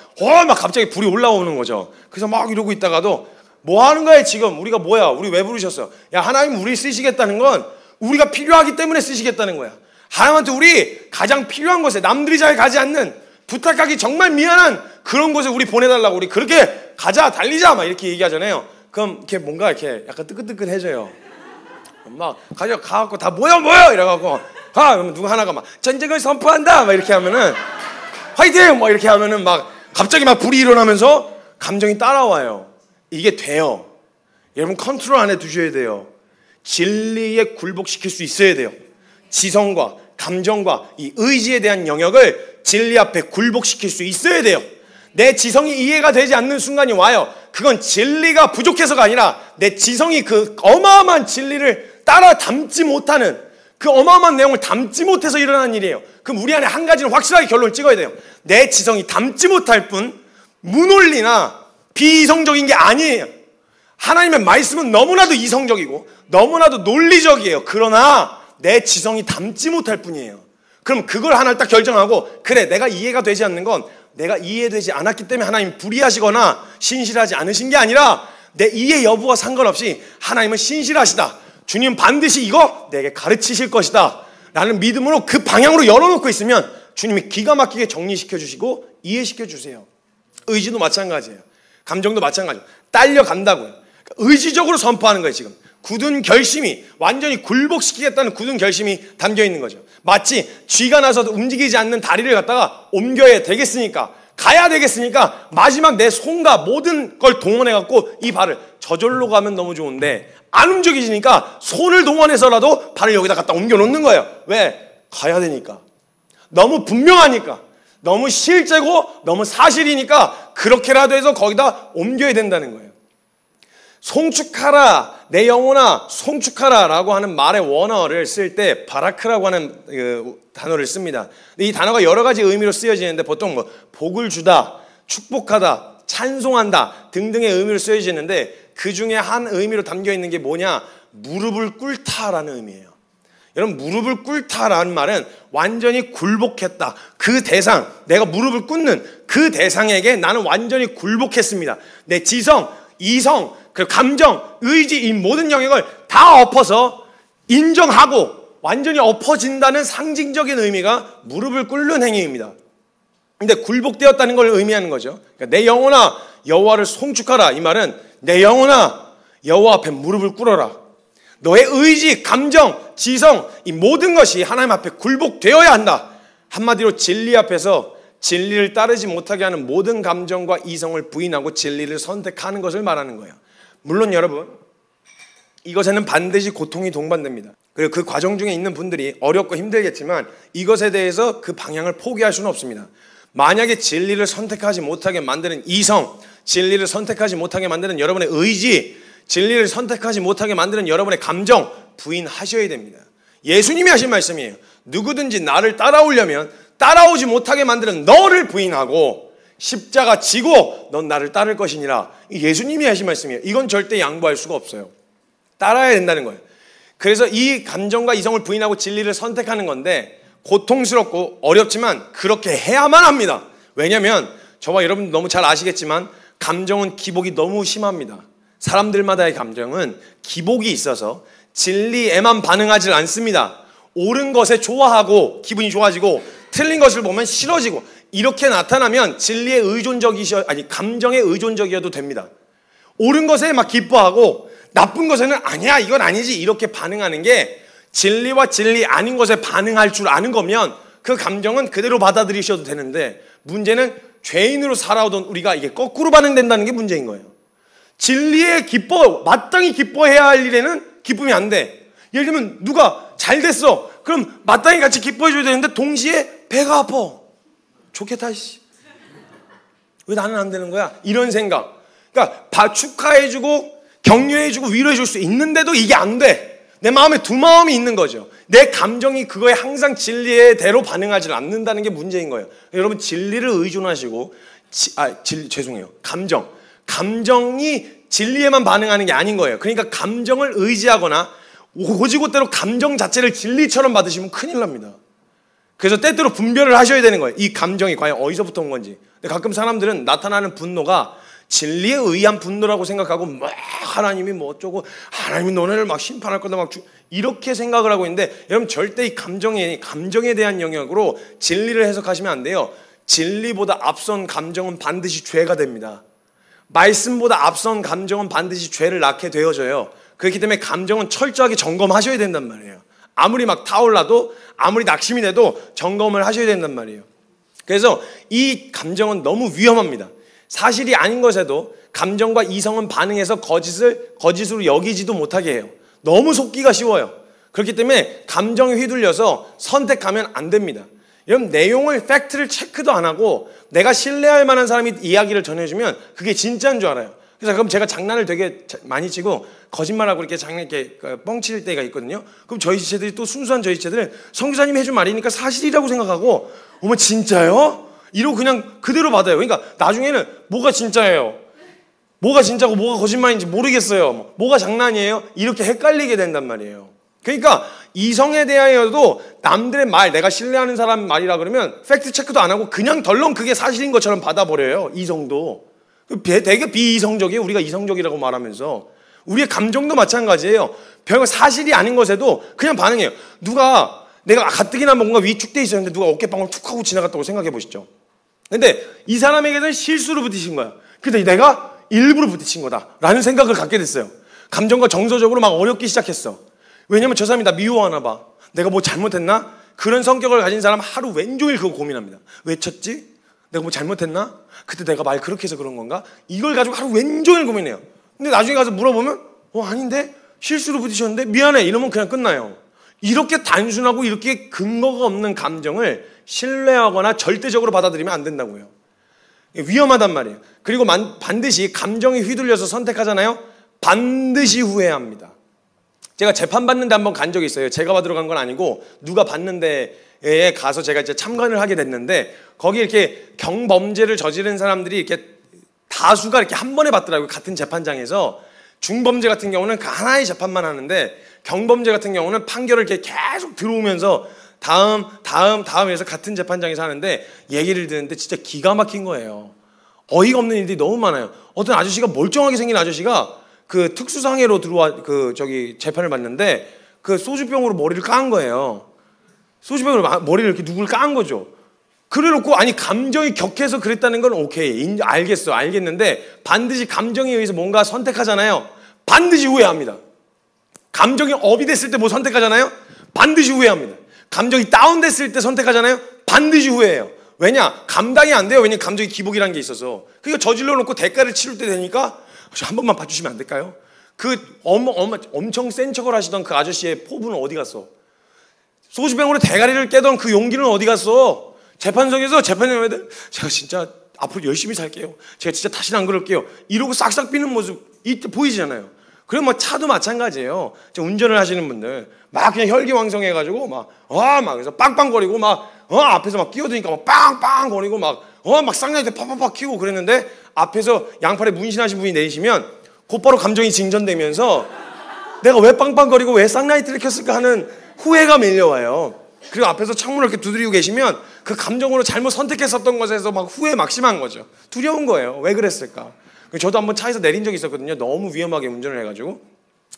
갑자기 불이 올라오는 거죠. 그래서 막 이러고 있다가도 뭐 하는 거야 지금? 우리가 뭐야? 우리 왜 부르셨어? 야 하나님 우리 쓰시겠다는 건 우리가 필요하기 때문에 쓰시겠다는 거야. 하나님한테 우리 가장 필요한 곳에 남들이 잘 가지 않는 부탁하기 정말 미안한 그런 곳에 우리 보내달라고. 우리 그렇게 가자 달리자 막 이렇게 얘기하잖아요. 그럼 이렇게 뭔가 이렇게 약간 뜨끈뜨끈해져요. 막 가갖고 다 모여 이래갖고 그러면 누구 하나가 막 전쟁을 선포한다 막 이렇게 하면은 화이팅 막 이렇게 하면은 막 갑자기 막 불이 일어나면서 감정이 따라와요. 이게 돼요. 여러분 컨트롤 안에 두셔야 돼요. 진리에 굴복시킬 수 있어야 돼요. 지성과 감정과 이 의지에 대한 영역을 진리 앞에 굴복시킬 수 있어야 돼요. 내 지성이 이해가 되지 않는 순간이 와요. 그건 진리가 부족해서가 아니라 내 지성이 그 어마어마한 진리를 따라 담지 못하는 그 어마어마한 내용을 담지 못해서 일어나는 일이에요. 그럼 우리 안에 한 가지는 확실하게 결론을 찍어야 돼요. 내 지성이 담지 못할 뿐 무논리나 비이성적인 게 아니에요. 하나님의 말씀은 너무나도 이성적이고 너무나도 논리적이에요. 그러나 내 지성이 담지 못할 뿐이에요. 그럼 그걸 하나를 딱 결정하고, 그래, 내가 이해가 되지 않는 건 내가 이해되지 않았기 때문에 하나님 불의하시거나 신실하지 않으신 게 아니라 내 이해 여부와 상관없이 하나님은 신실하시다. 주님 반드시 이거 내게 가르치실 것이다 라는 믿음으로 그 방향으로 열어놓고 있으면 주님이 기가 막히게 정리시켜 주시고 이해시켜 주세요. 의지도 마찬가지예요. 감정도 마찬가지예요. 딸려간다고요. 의지적으로 선포하는 거예요. 지금 굳은 결심이, 완전히 굴복시키겠다는 굳은 결심이 담겨 있는 거죠. 마치 쥐가 나서도 움직이지 않는 다리를 갖다가 옮겨야 되겠으니까, 가야 되겠으니까 마지막 내 손과 모든 걸 동원해갖고 이 발을, 저절로 가면 너무 좋은데 안 움직이지니까 손을 동원해서라도 발을 여기다 갖다 옮겨놓는 거예요. 왜? 가야 되니까. 너무 분명하니까. 너무 실제고 너무 사실이니까 그렇게라도 해서 거기다 옮겨야 된다는 거예요. 송축하라, 내 영혼아 송축하라 라고 하는 말의 원어를 쓸 때 바라크라고 하는 단어를 씁니다. 이 단어가 여러 가지 의미로 쓰여지는데 보통 뭐 복을 주다, 축복하다, 찬송한다 등등의 의미로 쓰여지는데 그 중에 한 의미로 담겨 있는 게 뭐냐? 무릎을 꿇다라는 의미예요. 여러분, 무릎을 꿇다라는 말은 완전히 굴복했다. 그 대상, 내가 무릎을 꿇는 그 대상에게 나는 완전히 굴복했습니다. 내 지성, 이성, 그 감정, 의지, 이 모든 영역을 다 엎어서 인정하고 완전히 엎어진다는 상징적인 의미가 무릎을 꿇는 행위입니다. 근데 굴복되었다는 걸 의미하는 거죠. 그러니까 내 영혼아 여호와를 송축하라. 이 말은 내 영혼아 여호와 앞에 무릎을 꿇어라. 너의 의지, 감정, 지성, 이 모든 것이 하나님 앞에 굴복되어야 한다. 한마디로 진리 앞에서 진리를 따르지 못하게 하는 모든 감정과 이성을 부인하고 진리를 선택하는 것을 말하는 거예요. 물론 여러분, 이것에는 반드시 고통이 동반됩니다. 그리고 그 과정 중에 있는 분들이 어렵고 힘들겠지만 이것에 대해서 그 방향을 포기할 수는 없습니다. 만약에 진리를 선택하지 못하게 만드는 이성, 진리를 선택하지 못하게 만드는 여러분의 의지, 진리를 선택하지 못하게 만드는 여러분의 감정 부인하셔야 됩니다. 예수님이 하신 말씀이에요. 누구든지 나를 따라오려면 따라오지 못하게 만드는 너를 부인하고 십자가 지고 넌 나를 따를 것이니라. 예수님이 하신 말씀이에요. 이건 절대 양보할 수가 없어요. 따라야 된다는 거예요. 그래서 이 감정과 이성을 부인하고 진리를 선택하는 건데 고통스럽고 어렵지만 그렇게 해야만 합니다. 왜냐하면 저와 여러분 너무 잘 아시겠지만 감정은 기복이 너무 심합니다. 사람들마다의 감정은 기복이 있어서 진리에만 반응하지 않습니다. 옳은 것에 좋아하고 기분이 좋아지고 틀린 것을 보면 싫어지고 이렇게 나타나면 진리에 감정에 의존적이어도 됩니다. 옳은 것에 막 기뻐하고 나쁜 것에는 아니야 이건 아니지 이렇게 반응하는 게 진리와 진리 아닌 것에 반응할 줄 아는 거면 그 감정은 그대로 받아들이셔도 되는데 문제는 죄인으로 살아오던 우리가 이게 거꾸로 반응된다는 게 문제인 거예요. 진리에 마땅히 기뻐해야 할 일에는 기쁨이 안 돼. 예를 들면 누가 잘 됐어. 그럼 마땅히 같이 기뻐해줘야 되는데 동시에 배가 아파. 좋겠다 씨. 왜 나는 안 되는 거야? 이런 생각. 그러니까 축하해주고 격려해주고 위로해줄 수 있는데도 이게 안 돼. 내 마음에 두 마음이 있는 거죠. 내 감정이 그거에 항상 진리대로 반응하지 않는다는 게 문제인 거예요. 여러분 진리를 의존하시고 죄송해요. 감정이 진리에만 반응하는 게 아닌 거예요. 그러니까 감정을 의지하거나 오지곳대로 감정 자체를 진리처럼 받으시면 큰일 납니다. 그래서 때때로 분별을 하셔야 되는 거예요. 이 감정이 과연 어디서부터 온 건지. 근데 가끔 사람들은 나타나는 분노가 진리에 의한 분노라고 생각하고 막 하나님이 뭐 어쩌고 하나님이 너네를 막 심판할 거다 막 이렇게 생각을 하고 있는데 여러분 절대 이 감정에 대한 영역으로 진리를 해석하시면 안 돼요. 진리보다 앞선 감정은 반드시 죄가 됩니다. 말씀보다 앞선 감정은 반드시 죄를 낳게 되어져요. 그렇기 때문에 감정은 철저하게 점검하셔야 된단 말이에요. 아무리 막 타올라도 아무리 낙심이 돼도 점검을 하셔야 된단 말이에요. 그래서 이 감정은 너무 위험합니다. 사실이 아닌 것에도 감정과 이성은 반응해서 거짓으로 여기지도 못하게 해요. 너무 속기가 쉬워요. 그렇기 때문에 감정에 휘둘려서 선택하면 안 됩니다. 여러분 내용을 팩트를 체크도 안 하고 내가 신뢰할 만한 사람이 이야기를 전해주면 그게 진짜인 줄 알아요. 그래서 그럼 제가 장난을 되게 많이 치고 거짓말하고 이렇게 이렇게 뻥칠 때가 있거든요. 그럼 저희 지체들이 또 순수한 저희 지체들은 선교사님이 해준 말이니까 사실이라고 생각하고 어머 진짜요? 이러고 그냥 그대로 받아요. 그러니까 나중에는 뭐가 진짜예요? 뭐가 진짜고 뭐가 거짓말인지 모르겠어요. 뭐가 장난이에요? 이렇게 헷갈리게 된단 말이에요. 그러니까 이성에 대하여도 남들의 말, 내가 신뢰하는 사람 말이라 그러면 팩트 체크도 안 하고 그냥 덜렁 그게 사실인 것처럼 받아버려요. 이성도. 되게 비이성적이에요. 우리가 이성적이라고 말하면서. 우리의 감정도 마찬가지예요. 별거 사실이 아닌 것에도 그냥 반응해요. 누가 내가 가뜩이나 뭔가 위축돼 있었는데 누가 어깨빵을 툭 하고 지나갔다고 생각해 보시죠. 근데 이 사람에게는 실수로 부딪힌 거야. 근데 내가 일부러 부딪힌 거다라는 생각을 갖게 됐어요. 감정과 정서적으로 막 어렵기 시작했어. 왜냐면 저 사람이 나 미워하나 봐. 내가 뭐 잘못했나? 그런 성격을 가진 사람 하루 왼종일 그거 고민합니다. 왜 쳤지? 내가 뭐 잘못했나? 그때 내가 말 그렇게 해서 그런 건가? 이걸 가지고 하루 왼종일 고민해요. 근데 나중에 가서 물어보면 아닌데? 실수로 부딪혔는데? 미안해. 이러면 그냥 끝나요. 이렇게 단순하고 이렇게 근거가 없는 감정을 신뢰하거나 절대적으로 받아들이면 안 된다고요. 위험하단 말이에요. 그리고 반드시 감정에 휘둘려서 선택하잖아요. 반드시 후회합니다. 제가 재판받는데 한번 간 적이 있어요. 제가 받으러 간 건 아니고 누가 받는 데에 가서 제가 이제 참관을 하게 됐는데 거기 이렇게 경범죄를 저지른 사람들이 이렇게 다수가 이렇게 한 번에 받더라고요. 같은 재판장에서. 중범죄 같은 경우는 하나의 재판만 하는데 경범죄 같은 경우는 판결을 이렇게 계속 들어오면서 다음 해서 같은 재판장에서 하는데 얘기를 듣는데 진짜 기가 막힌 거예요. 어이가 없는 일들이 너무 많아요. 어떤 아저씨가 멀쩡하게 생긴 아저씨가 그 특수상해로 들어와 재판을 받는데 그 소주병으로 머리를 깐 거예요. 소주병으로 머리를 이렇게 누굴 깐 거죠. 그래놓고 아니 감정이 격해서 그랬다는 건 오케이 알겠는데 반드시 감정에 의해서 뭔가 선택하잖아요. 반드시 후회합니다. 감정이 업이 됐을 때 뭐 선택하잖아요. 반드시 후회합니다. 감정이 다운됐을 때 선택하잖아요. 반드시 후회해요. 왜냐? 감당이 안 돼요. 왜냐면 감정이 기복이라는 게 있어서. 그러니까 저질러 놓고 대가를 치를 때 되니까 한 번만 봐주시면 안 될까요? 그 엄청 센 척을 하시던 그 아저씨의 포부는 어디 갔어? 소주병으로 대가리를 깨던 그 용기는 어디 갔어? 재판석에서 재판장님들 제가 진짜 앞으로 열심히 살게요. 제가 진짜 다시는 안 그럴게요. 이러고 싹싹 비는 모습 이때 보이잖아요. 그럼 뭐 차도 마찬가지예요. 운전을 하시는 분들 막 그냥 혈기왕성해가지고 막 그래서 빵빵거리고 앞에서 막 끼어드니까 막 빵빵거리고 막 쌍라이트 팍팍팍 키고 그랬는데 앞에서 양팔에 문신하신 분이 내리시면 곧바로 감정이 진전되면서 내가 왜 빵빵거리고 왜 쌍라이트를 켰을까 하는 후회가 밀려와요. 그리고 앞에서 창문을 이렇게 두드리고 계시면 그 감정으로 잘못 선택했었던 것에서 막 후회 막 심한 거죠. 두려운 거예요. 왜 그랬을까? 저도 한번 차에서 내린 적이 있었거든요. 너무 위험하게 운전을 해가지고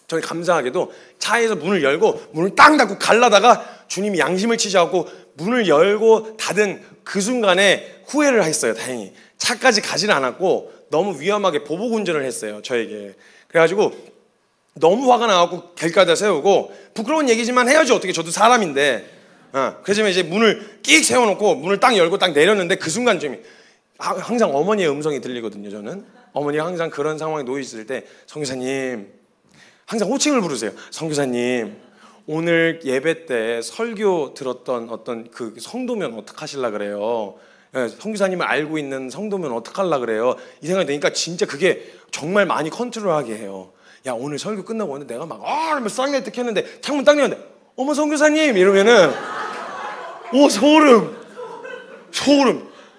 저희 감사하게도 차에서 문을 열고 문을 딱 닫고 갈라다가 주님이 양심을 치셔갖고 문을 열고 닫은 그 순간에 후회를 했어요. 다행히 차까지 가지는 않았고 너무 위험하게 보복 운전을 했어요. 저에게. 그래가지고 너무 화가 나갖고 길가에다 세우고 부끄러운 얘기지만 해야죠. 어떻게 저도 사람인데 그래서 이제 문을 끽 세워놓고 문을 딱 열고 딱 내렸는데 그 순간쯤이 항상 어머니의 음성이 들리거든요. 저는 어머니가 항상 그런 상황에 놓여 있을 때 선교사님 항상 호칭을 부르세요. 선교사님 오늘 예배 때 설교 들었던 어떤 그 성도면 어떡하실라 그래요? 선교사님을 알고 있는 성도면 어떡하려 그래요? 이 생각이 드니까 진짜 그게 정말 많이 컨트롤하게 해요. 야 오늘 설교 끝나고 오는데 내가 막 쌍라이트 켰는데 창문 딱 열었는데 어머 선교사님 이러면은 오 소름.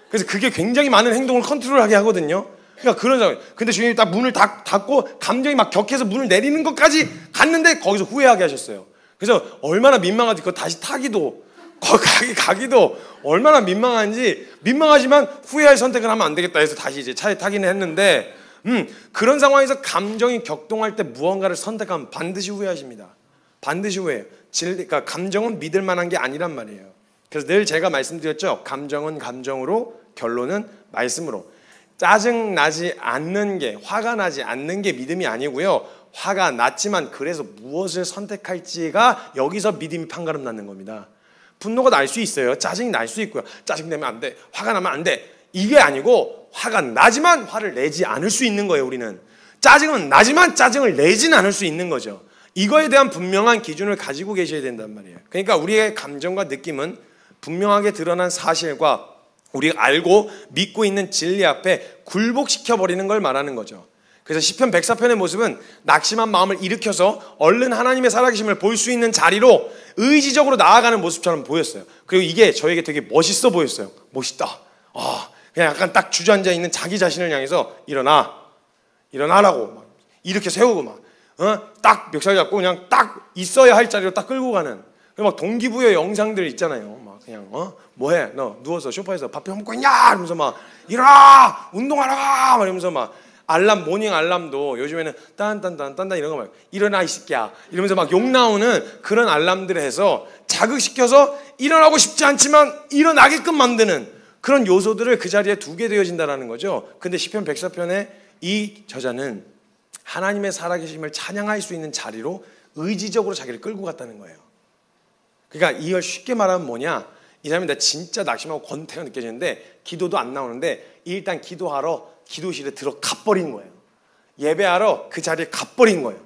그래서 그게 굉장히 많은 행동을 컨트롤하게 하거든요. 그러니까 그런 상황. 근데 주님이 딱 문을 닫고 감정이 막 격해서 문을 내리는 것까지 갔는데 거기서 후회하게 하셨어요. 그래서 얼마나 민망한지 그거 다시 타기도 가기도 얼마나 민망하지만 후회할 선택을 하면 안 되겠다 해서 다시 이제 차에 타기는 했는데 그런 상황에서 감정이 격동할 때 무언가를 선택하면 반드시 후회하십니다. 반드시 후회해요. 그러니까 감정은 믿을 만한 게 아니란 말이에요. 그래서 늘 제가 말씀드렸죠. 감정은 감정으로 결론은 말씀으로. 짜증나지 않는 게 화가 나지 않는 게 믿음이 아니고요. 화가 났지만 그래서 무엇을 선택할지가 여기서 믿음이 판가름 나는 겁니다. 분노가 날 수 있어요. 짜증이 날 수 있고요. 짜증내면 안 돼. 화가 나면 안 돼. 이게 아니고 화가 나지만 화를 내지 않을 수 있는 거예요. 우리는 짜증은 나지만 짜증을 내지는 않을 수 있는 거죠. 이거에 대한 분명한 기준을 가지고 계셔야 된단 말이에요. 그러니까 우리의 감정과 느낌은 분명하게 드러난 사실과 우리가 알고 믿고 있는 진리 앞에 굴복시켜버리는 걸 말하는 거죠. 그래서 시편 104편의 모습은 낙심한 마음을 일으켜서 얼른 하나님의 살아계심을 볼 수 있는 자리로 의지적으로 나아가는 모습처럼 보였어요. 그리고 이게 저에게 되게 멋있어 보였어요. 멋있다. 그냥 약간 딱 주저앉아 있는 자기 자신을 향해서 일어나라고 막 이렇게 세우고 막 딱 멱살 잡고 그냥 딱 있어야 할 자리로 딱 끌고 가는 막 동기부여 영상들 있잖아요. 막 그냥 뭐해? 너 누워서 소파에서 밥 먹고 있냐? 이러면서 막 일어나! 운동하러 가! 막 이러면서 막 알람, 모닝 알람도 요즘에는 딴딴딴딴 이런 거 말고 일어나 이 새끼야 이러면서 막 욕 나오는 그런 알람들을 해서 자극시켜서 일어나고 싶지 않지만 일어나게끔 만드는 그런 요소들을 그 자리에 두게 되어진다는 거죠. 근데 시편 104편의 이 저자는 하나님의 살아계심을 찬양할 수 있는 자리로 의지적으로 자기를 끌고 갔다는 거예요. 그러니까 이걸 쉽게 말하면 뭐냐, 이 사람이 나 진짜 낙심하고 권태가 느껴지는데 기도도 안 나오는데 일단 기도하러 기도실에 들어가 버린 거예요. 예배하러 그 자리에 가버린 거예요.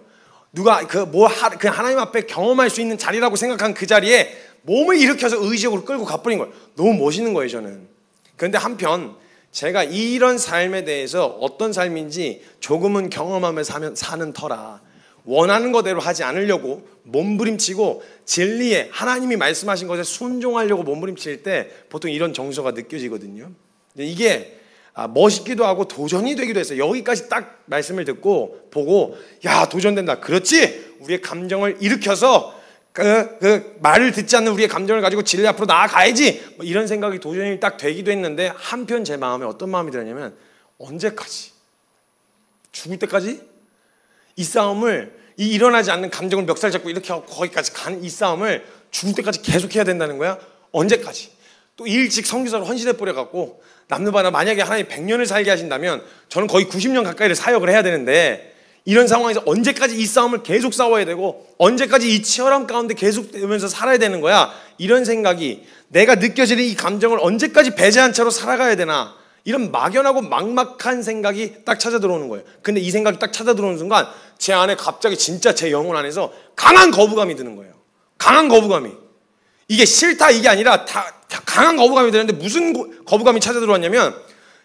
누가 그냥 하나님 앞에 경험할 수 있는 자리라고 생각한 그 자리에 몸을 일으켜서 의지적으로 끌고 가버린 거예요. 너무 멋있는 거예요, 저는. 그런데 한편 제가 이런 삶에 대해서 어떤 삶인지 조금은 경험하며 사는 터라 원하는 거대로 하지 않으려고 몸부림치고 진리에 하나님이 말씀하신 것에 순종하려고 몸부림칠 때 보통 이런 정서가 느껴지거든요. 이게 멋있기도 하고 도전이 되기도 했어요. 여기까지 딱 말씀을 듣고 보고 야, 도전된다. 그렇지? 우리의 감정을 일으켜서 그 말을 듣지 않는 우리의 감정을 가지고 진리 앞으로 나아가야지. 뭐 이런 생각이 도전이 딱 되기도 했는데 한편 제 마음에 어떤 마음이 들었냐면 언제까지? 죽을 때까지? 이 싸움을 일어나지 않는 감정을 멱살 잡고 이렇게 하고 거기까지 가는 이 싸움을 죽을 때까지 계속해야 된다는 거야? 언제까지? 또 일찍 선교사로 헌신해 버려갖고 남는 바나 만약에 하나님 100년을 살게 하신다면 저는 거의 90년 가까이를 사역을 해야 되는데 이런 상황에서 언제까지 이 싸움을 계속 싸워야 되고 언제까지 이 치열함 가운데 계속 되면서 살아야 되는 거야? 이런 생각이 내가 느껴지는 이 감정을 언제까지 배제한 채로 살아가야 되나? 이런 막연하고 막막한 생각이 딱 찾아 들어오는 거예요. 근데 이 생각이 딱 찾아 들어오는 순간 제 안에 갑자기 진짜 제 영혼 안에서 강한 거부감이 드는 거예요. 강한 거부감이. 이게 싫다 이게 아니라 강한 거부감이 드는데 무슨 거부감이 찾아 들어왔냐면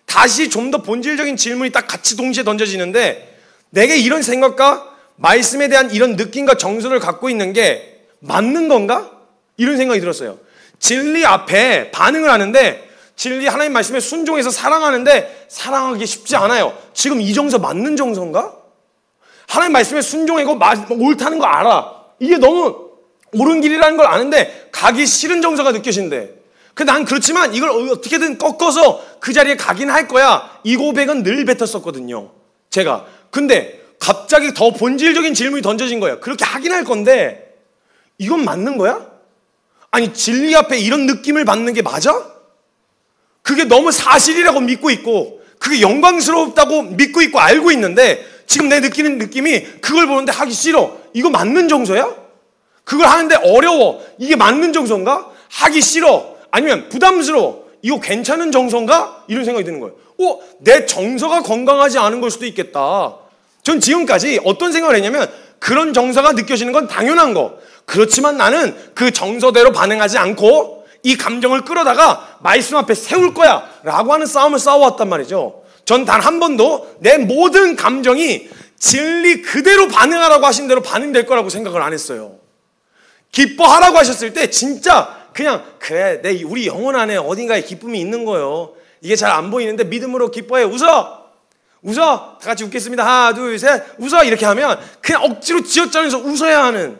다시 좀 더 본질적인 질문이 딱 같이 동시에 던져지는데 내게 이런 생각과 말씀에 대한 이런 느낌과 정서를 갖고 있는 게 맞는 건가? 이런 생각이 들었어요. 진리 앞에 반응을 하는데 진리 하나님 말씀에 순종해서 사랑하는데 사랑하기 쉽지 않아요. 지금 이 정서 맞는 정서인가? 하나님 말씀에 순종하고 옳다는 거 알아. 이게 너무 옳은 길이라는 걸 아는데 가기 싫은 정서가 느껴진대. 난 그렇지만 이걸 어떻게든 꺾어서 그 자리에 가긴 할 거야. 이 고백은 늘 뱉었었거든요. 제가. 근데 갑자기 더 본질적인 질문이 던져진 거예요. 그렇게 하긴 할 건데 이건 맞는 거야? 아니 진리 앞에 이런 느낌을 받는 게 맞아? 그게 너무 사실이라고 믿고 있고 그게 영광스럽다고 믿고 있고 알고 있는데 지금 내 느끼는 느낌이 그걸 보는데 하기 싫어. 이거 맞는 정서야? 그걸 하는데 어려워. 이게 맞는 정서인가? 하기 싫어. 아니면 부담스러워. 이거 괜찮은 정서인가? 이런 생각이 드는 거예요. 내 정서가 건강하지 않은 걸 수도 있겠다. 전 지금까지 어떤 생각을 했냐면 그런 정서가 느껴지는 건 당연한 거. 그렇지만 나는 그 정서대로 반응하지 않고 이 감정을 끌어다가 말씀 앞에 세울 거야 라고 하는 싸움을 싸워왔단 말이죠. 전 단 한 번도 내 모든 감정이 진리 그대로 반응하라고 하신 대로 반응될 거라고 생각을 안 했어요. 기뻐하라고 하셨을 때 진짜 그냥 그래 우리 영혼 안에 어딘가에 기쁨이 있는 거예요. 이게 잘 안 보이는데 믿음으로 기뻐해. 웃어 다 같이 웃겠습니다. 하나 둘 셋 웃어. 이렇게 하면 그냥 억지로 쥐어짜면서 웃어야 하는,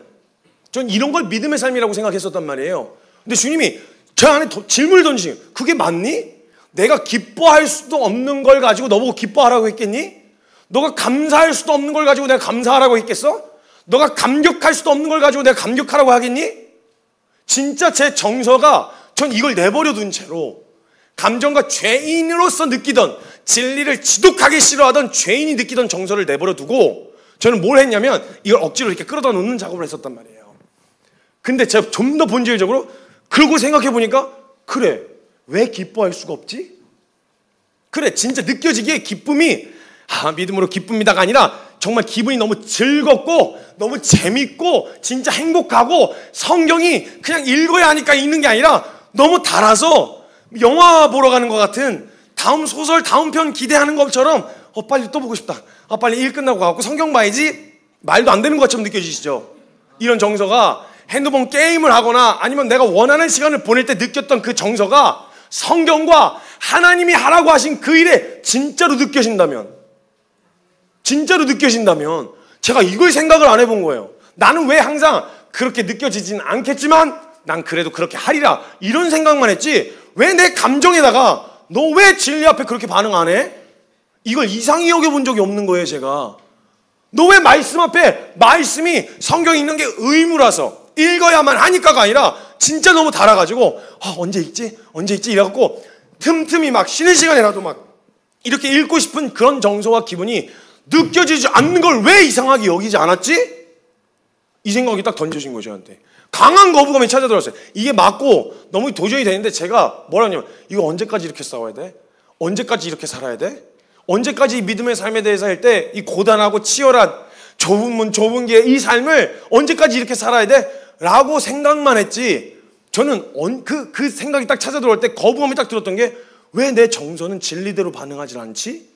전 이런 걸 믿음의 삶이라고 생각했었단 말이에요. 근데 주님이 저 안에 질문을 던지시면 그게 맞니? 내가 기뻐할 수도 없는 걸 가지고 너보고 기뻐하라고 했겠니? 너가 감사할 수도 없는 걸 가지고 내가 감사하라고 했겠어? 너가 감격할 수도 없는 걸 가지고 내가 감격하라고 하겠니? 진짜 제 정서가 전 이걸 내버려 둔 채로 감정과 죄인으로서 느끼던 진리를 지독하게 싫어하던 죄인이 느끼던 정서를 내버려 두고 저는 뭘 했냐면 이걸 억지로 이렇게 끌어다 놓는 작업을 했었단 말이에요. 근데 제가 좀 더 본질적으로 그러고 생각해 보니까 그래, 왜 기뻐할 수가 없지? 그래, 진짜 느껴지기에 기쁨이 믿음으로 기쁩니다가 아니라 정말 기분이 너무 즐겁고 너무 재밌고 진짜 행복하고 성경이 그냥 읽어야 하니까 읽는 게 아니라 너무 달아서 영화 보러 가는 것 같은 다음 소설 다음 편 기대하는 것처럼 빨리 또 보고 싶다. 빨리 일 끝나고 가고 성경 봐야지. 말도 안 되는 것처럼 느껴지시죠? 이런 정서가 핸드폰 게임을 하거나 아니면 내가 원하는 시간을 보낼 때 느꼈던 그 정서가 성경과 하나님이 하라고 하신 그 일에 진짜로 느껴진다면 제가 이걸 생각을 안 해본 거예요. 나는 왜 항상 그렇게 느껴지진 않겠지만 난 그래도 그렇게 하리라 이런 생각만 했지 왜 내 감정에다가 너 왜 진리 앞에 그렇게 반응 안 해? 이걸 이상히 여겨본 적이 없는 거예요. 제가 너 왜 말씀 앞에 말씀이 성경 읽는 게 의무라서 읽어야만 하니까가 아니라 진짜 너무 달아가지고 언제 읽지 이래갖고 틈틈이 막 쉬는 시간이라도 막 이렇게 읽고 싶은 그런 정서와 기분이 느껴지지 않는 걸 왜 이상하게 여기지 않았지? 이 생각이 딱 던져진 거죠. 저한테 강한 거부감이 찾아들었어요. 이게 맞고 너무 도전이 되는데 제가 뭐라냐면 이거 언제까지 이렇게 싸워야 돼? 언제까지 이렇게 살아야 돼? 언제까지 이 믿음의 삶에 대해서 할 때 이 고단하고 치열한 좁은 문 좁은 길 이 삶을 언제까지 이렇게 살아야 돼? 라고 생각만 했지 저는 그 생각이 딱 찾아 들어올 때 거부감이 딱 들었던 게 왜 내 정서는 진리대로 반응하지 않지?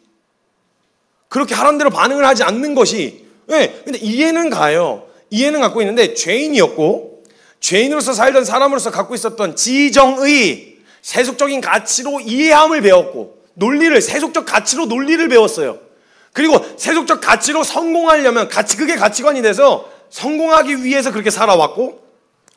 그렇게 하라는 대로 반응을 하지 않는 것이 근데 이해는 가요. 이해는 갖고 있는데 죄인이었고 죄인으로서 살던 사람으로서 갖고 있었던 지정의 세속적인 가치로 이해함을 배웠고 세속적 가치로 논리를 배웠어요. 그리고 세속적 가치로 성공하려면 그게 가치관이 돼서 성공하기 위해서 그렇게 살아왔고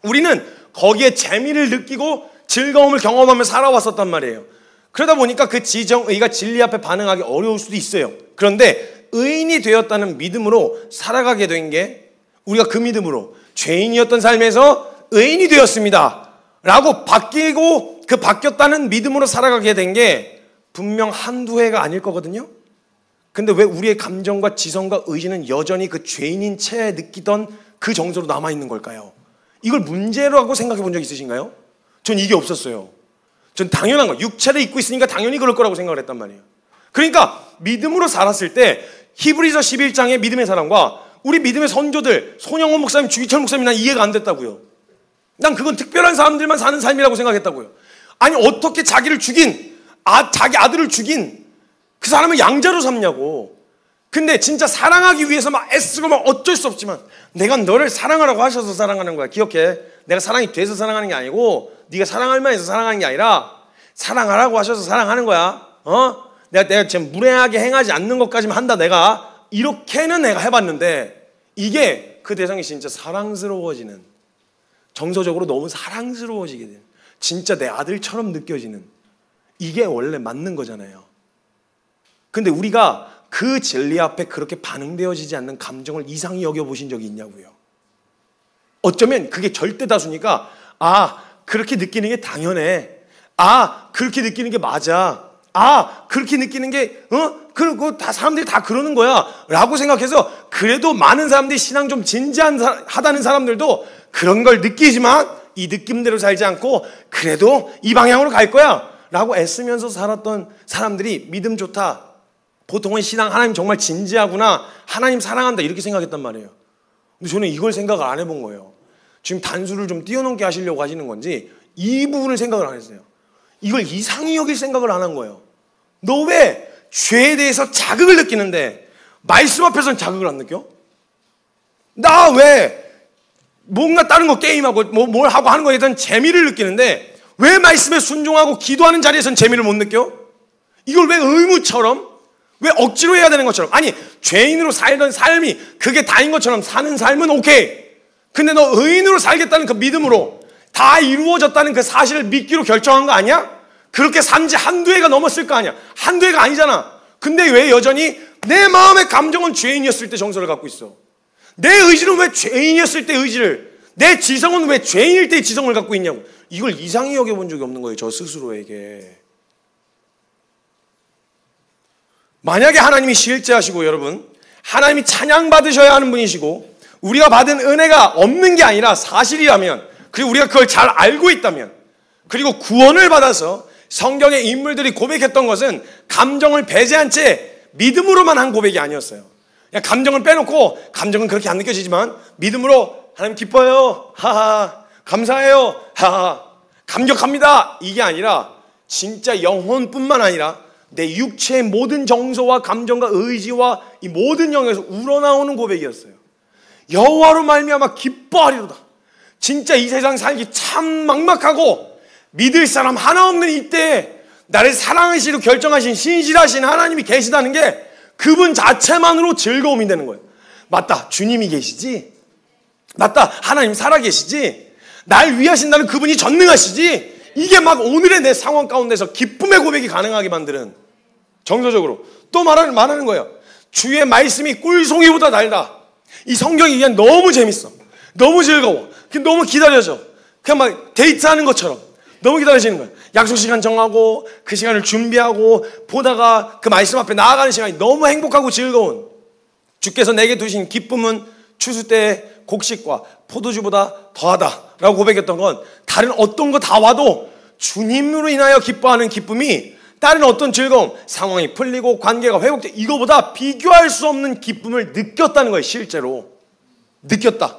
우리는 거기에 재미를 느끼고 즐거움을 경험하며 살아왔었단 말이에요. 그러다 보니까 그 지정의가 진리 앞에 반응하기 어려울 수도 있어요. 그런데 의인이 되었다는 믿음으로 살아가게 된 게 우리가 그 믿음으로 죄인이었던 삶에서 의인이 되었습니다 라고 바뀌었다는 믿음으로 살아가게 된 게 분명 한두 해가 아닐 거거든요. 근데 왜 우리의 감정과 지성과 의지는 여전히 그 죄인인 채 느끼던 그 정서로 남아있는 걸까요? 이걸 문제라고 생각해 본 적 있으신가요? 전 이게 없었어요. 전 당연한 거 육체를 입고 있으니까 당연히 그럴 거라고 생각을 했단 말이에요. 그러니까 믿음으로 살았을 때 히브리서 11장의 믿음의 사람과 우리 믿음의 선조들 손영원 목사님, 주기철 목사님 난 이해가 안 됐다고요. 난 그건 특별한 사람들만 사는 삶이라고 생각했다고요. 아니 어떻게 자기 아들을 죽인 그 사람을 양자로 삼냐고. 근데 진짜 사랑하기 위해서 막 애쓰고 막 어쩔 수 없지만 내가 너를 사랑하라고 하셔서 사랑하는 거야. 기억해. 내가 사랑이 돼서 사랑하는 게 아니고 네가 사랑할 만해서 사랑하는 게 아니라 사랑하라고 하셔서 사랑하는 거야. 내가 지금 무례하게 행하지 않는 것까지만 한다. 내가 이렇게는 내가 해봤는데 이게 그 대상이 진짜 사랑스러워지는 정서적으로 너무 사랑스러워지게 되는 진짜 내 아들처럼 느껴지는 이게 원래 맞는 거잖아요. 근데 우리가 그 진리 앞에 그렇게 반응되어지지 않는 감정을 이상히 여겨보신 적이 있냐고요. 어쩌면 그게 절대 다수니까 그렇게 느끼는 게 당연해. 그렇게 느끼는 게 맞아. 그렇게 느끼는 게 그리고 다 사람들이 다 그러는 거야 라고 생각해서 그래도 많은 사람들이 신앙 좀 진지하다는 사람들도 그런 걸 느끼지만 이 느낌대로 살지 않고 그래도 이 방향으로 갈 거야 라고 애쓰면서 살았던 사람들이 믿음 좋다. 보통은 신앙 하나님 정말 진지하구나. 하나님 사랑한다. 이렇게 생각했단 말이에요. 근데 저는 이걸 생각을 안 해본 거예요. 지금 단수를 좀 뛰어넘게 하시려고 하시는 건지 이 부분을 생각을 안 했어요. 이걸 이상히 여길 생각을 안 한 거예요. 너 왜 죄에 대해서 자극을 느끼는데 말씀 앞에서는 자극을 안 느껴? 나 왜 뭔가 다른 거 게임하고 뭘 하고 하는 거에 대한 재미를 느끼는데 왜 말씀에 순종하고 기도하는 자리에서는 재미를 못 느껴? 이걸 왜 의무처럼 왜 억지로 해야 되는 것처럼 아니 죄인으로 살던 삶이 그게 다인 것처럼 사는 삶은 오케이. 근데 너 의인으로 살겠다는 그 믿음으로 다 이루어졌다는 그 사실을 믿기로 결정한 거 아니야? 그렇게 산지 한두 해가 넘었을 거 아니야. 한두 해가 아니잖아. 근데 왜 여전히 내 마음의 감정은 죄인이었을 때 정서를 갖고 있어? 내 의지는 왜 죄인이었을 때 의지를, 내 지성은 왜 죄인일 때의 지성을 갖고 있냐고. 이걸 이상히 여겨본 적이 없는 거예요. 저 스스로에게. 만약에 하나님이 실제하시고 여러분 하나님이 찬양받으셔야 하는 분이시고 우리가 받은 은혜가 없는 게 아니라 사실이라면 그리고 우리가 그걸 잘 알고 있다면 그리고 구원을 받아서 성경의 인물들이 고백했던 것은 감정을 배제한 채 믿음으로만 한 고백이 아니었어요. 그냥 감정을 빼놓고 감정은 그렇게 안 느껴지지만 믿음으로 하나님 기뻐요. 하하. 감사해요. 하하. 감격합니다. 이게 아니라 진짜 영혼뿐만 아니라 내 육체의 모든 정서와 감정과 의지와 이 모든 영역에서 우러나오는 고백이었어요. 여호와로 말미암아 기뻐하리로다. 진짜 이 세상 살기 참 막막하고 믿을 사람 하나 없는 이때에 나를 사랑하시고 결정하신 신실하신 하나님이 계시다는 게 그분 자체만으로 즐거움이 되는 거예요. 맞다, 주님이 계시지. 맞다, 하나님 살아계시지. 날 위하신다는 그분이 전능하시지. 이게 막 오늘의 내 상황 가운데서 기쁨의 고백이 가능하게 만드는, 정서적으로 또 말하는 거예요. 주의 말씀이 꿀송이보다 달다. 이 성경이 그냥 너무 재밌어, 너무 즐거워, 너무 기다려져. 그냥 막 데이트하는 것처럼 너무 기다려지는 거예요. 약속 시간 정하고 그 시간을 준비하고 보다가 그 말씀 앞에 나아가는 시간이 너무 행복하고 즐거운, 주께서 내게 두신 기쁨은 추수 때의 곡식과 포도주보다 더하다라고 고백했던 건, 다른 어떤 거 다 와도 주님으로 인하여 기뻐하는 기쁨이, 다른 어떤 즐거움, 상황이 풀리고 관계가 회복돼, 이거보다 비교할 수 없는 기쁨을 느꼈다는 거예요. 실제로 느꼈다,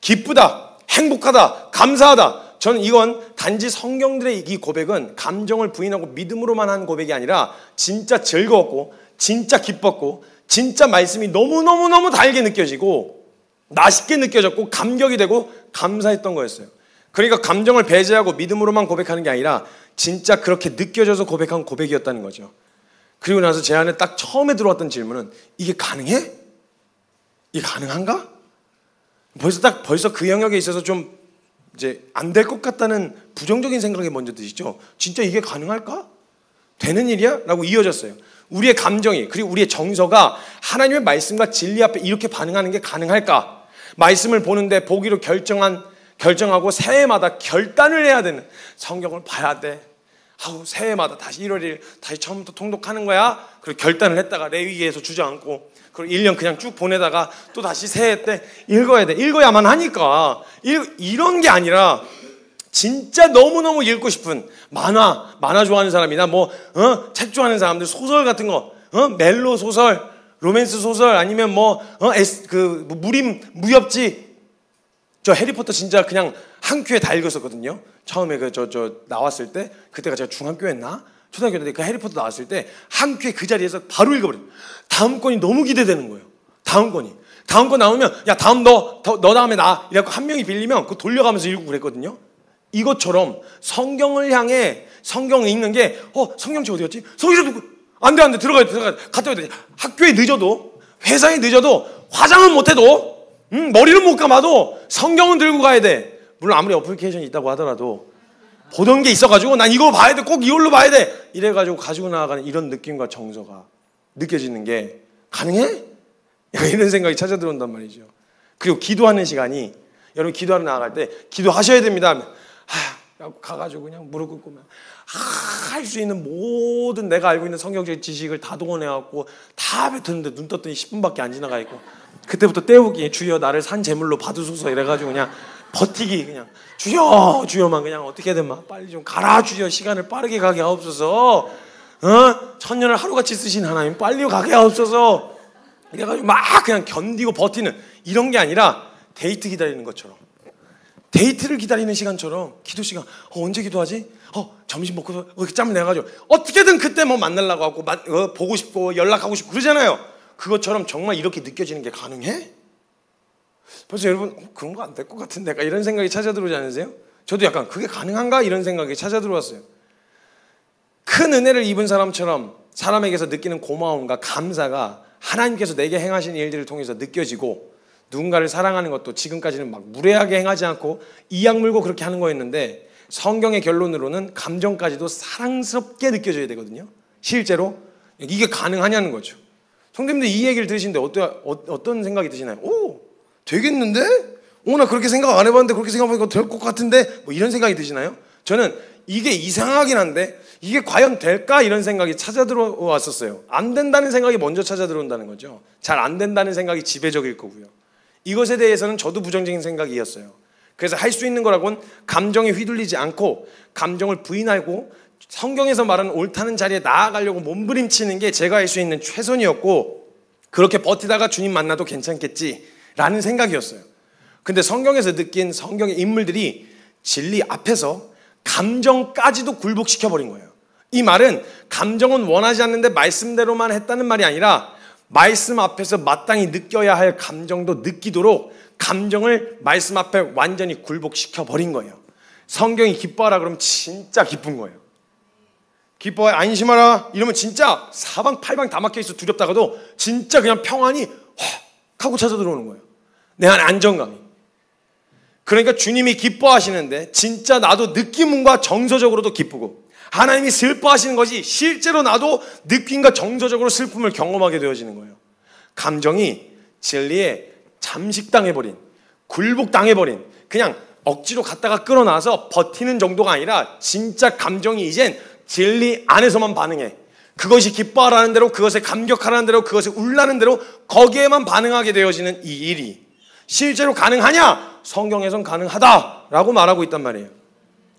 기쁘다, 행복하다, 감사하다. 저는 이건 단지 성경들의 이 고백은 감정을 부인하고 믿음으로만 한 고백이 아니라 진짜 즐거웠고 진짜 기뻤고 진짜 말씀이 너무너무너무 달게 느껴지고 맛있게 느껴졌고 감격이 되고 감사했던 거였어요. 그러니까 감정을 배제하고 믿음으로만 고백하는 게 아니라 진짜 그렇게 느껴져서 고백한 고백이었다는 거죠. 그리고 나서 제 안에 딱 처음에 들어왔던 질문은, 이게 가능해? 이게 가능한가? 벌써 그 영역에 있어서 좀 이제 안 될 것 같다는 부정적인 생각이 먼저 드시죠. 진짜 이게 가능할까? 되는 일이야? 라고 이어졌어요. 우리의 감정이, 그리고 우리의 정서가 하나님의 말씀과 진리 앞에 이렇게 반응하는 게 가능할까? 말씀을 보는데 보기로 결정하고 새해마다 결단을 해야 되는, 성경을 봐야 돼. 새해마다 다시 1월 1일 다시 처음부터 통독하는 거야. 그리고 결단을 했다가 레위기에서 주저앉고, 그리고 1년 그냥 쭉 보내다가 또 다시 새해 때 읽어야 돼. 읽어야만 하니까. 이런 게 아니라 진짜 너무너무 읽고 싶은 만화 좋아하는 사람이나 책 좋아하는 사람들, 소설 같은 거, 멜로 소설, 로맨스 소설, 아니면 무협지. 저 해리포터 진짜 그냥 한 큐에 다 읽었었거든요. 처음에 나왔을 때, 그때가 제가 중학교였나? 초등학교였는데 그 해리포터 나왔을 때 한 큐에 그 자리에서 바로 읽어버려요. 다음 권이 너무 기대되는 거예요. 다음 권 나오면, 야, 다음 너 다음에 나. 이래갖고 한 명이 빌리면 그거 돌려가면서 읽고 그랬거든요. 이것처럼 성경을 향해, 성경을 읽는 게, 성경책 어디 갔지? 성경책 누구? 안 돼. 들어가야 돼. 갔다 와야 돼. 학교에 늦어도, 회사에 늦어도, 화장은 못해도, 머리를 못 감아도 성경은 들고 가야 돼. 물론 아무리 어플리케이션이 있다고 하더라도 보던 게 있어가지고 난 이거 봐야 돼, 꼭 이걸로 봐야 돼, 이래가지고 가지고 나아가는 이런 느낌과 정서가 느껴지는 게 가능해? 이런 생각이 찾아 들어온단 말이죠. 그리고 기도하는 시간이, 여러분 기도하러 나아갈 때 기도하셔야 됩니다. 가가지고 그냥 무릎 꿇고 할 수 있는 모든 내가 알고 있는 성경적 지식을 다 동원해갖고 다 뱉었는데 눈 떴더니 10분밖에 안 지나가 있고, 그때부터 때우기, 주여 나를 산 제물로 받으소서 이래가지고 그냥 버티기, 그냥 주여만 그냥 어떻게든 빨리 좀 가라 주여, 시간을 빠르게 가게 하옵소서, 천년을 하루같이 쓰신 하나님 빨리 가게 하옵소서 이래가지고 막 그냥 견디고 버티는, 이런 게 아니라 데이트 기다리는 것처럼, 데이트를 기다리는 시간처럼 기도 시간, 언제 기도하지? 점심 먹고 짬을 내가지고 어떻게든 그때 만나려고 하고 보고 싶고 연락하고 싶고 그러잖아요. 그것처럼 정말 이렇게 느껴지는 게 가능해? 벌써 여러분 그런 거 안 될 것 같은데 약간 이런 생각이 찾아 들어오지 않으세요? 저도 약간 그게 가능한가? 이런 생각이 찾아 들어왔어요. 큰 은혜를 입은 사람처럼 사람에게서 느끼는 고마움과 감사가 하나님께서 내게 행하신 일들을 통해서 느껴지고, 누군가를 사랑하는 것도 지금까지는 막 무례하게 행하지 않고 이악 물고 그렇게 하는 거였는데, 성경의 결론으로는 감정까지도 사랑스럽게 느껴져야 되거든요. 실제로 이게 가능하냐는 거죠. 성도님들 이 얘기를 들으시는데 어떤 생각이 드시나요? 되겠는데? 나 그렇게 생각 안 해봤는데 그렇게 생각하니까 될 것 같은데? 이런 생각이 드시나요? 저는 이게 이상하긴 한데 이게 과연 될까? 이런 생각이 찾아 들어왔었어요. 안 된다는 생각이 먼저 찾아 들어온다는 거죠. 잘 안 된다는 생각이 지배적일 거고요. 이것에 대해서는 저도 부정적인 생각이었어요. 그래서 할 수 있는 거라고는 감정에 휘둘리지 않고 감정을 부인하고 성경에서 말하는 옳다는 자리에 나아가려고 몸부림치는 게 제가 할 수 있는 최선이었고, 그렇게 버티다가 주님 만나도 괜찮겠지라는 생각이었어요. 근데 성경에서 느낀 성경의 인물들이 진리 앞에서 감정까지도 굴복시켜버린 거예요. 이 말은 감정은 원하지 않는데 말씀대로만 했다는 말이 아니라 말씀 앞에서 마땅히 느껴야 할 감정도 느끼도록 감정을 말씀 앞에 완전히 굴복시켜 버린 거예요. 성경이 기뻐하라 그러면 진짜 기쁜 거예요. 기뻐해, 안심하라 이러면 진짜 사방팔방 다 막혀있어 두렵다가도 진짜 그냥 평안이 확 하고 찾아 들어오는 거예요. 내 안에 안정감이. 그러니까 주님이 기뻐하시는데 진짜 나도 느낌과 정서적으로도 기쁘고, 하나님이 슬퍼하시는 것이 실제로 나도 느낌과 정서적으로 슬픔을 경험하게 되어지는 거예요. 감정이 진리에 잠식당해버린, 굴복당해버린, 그냥 억지로 갖다가 끌어놔서 버티는 정도가 아니라 진짜 감정이 이젠 진리 안에서만 반응해. 그것이 기뻐하라는 대로, 그것에 감격하라는 대로, 그것에 울라는 대로 거기에만 반응하게 되어지는 이 일이 실제로 가능하냐? 성경에선 가능하다라고 말하고 있단 말이에요.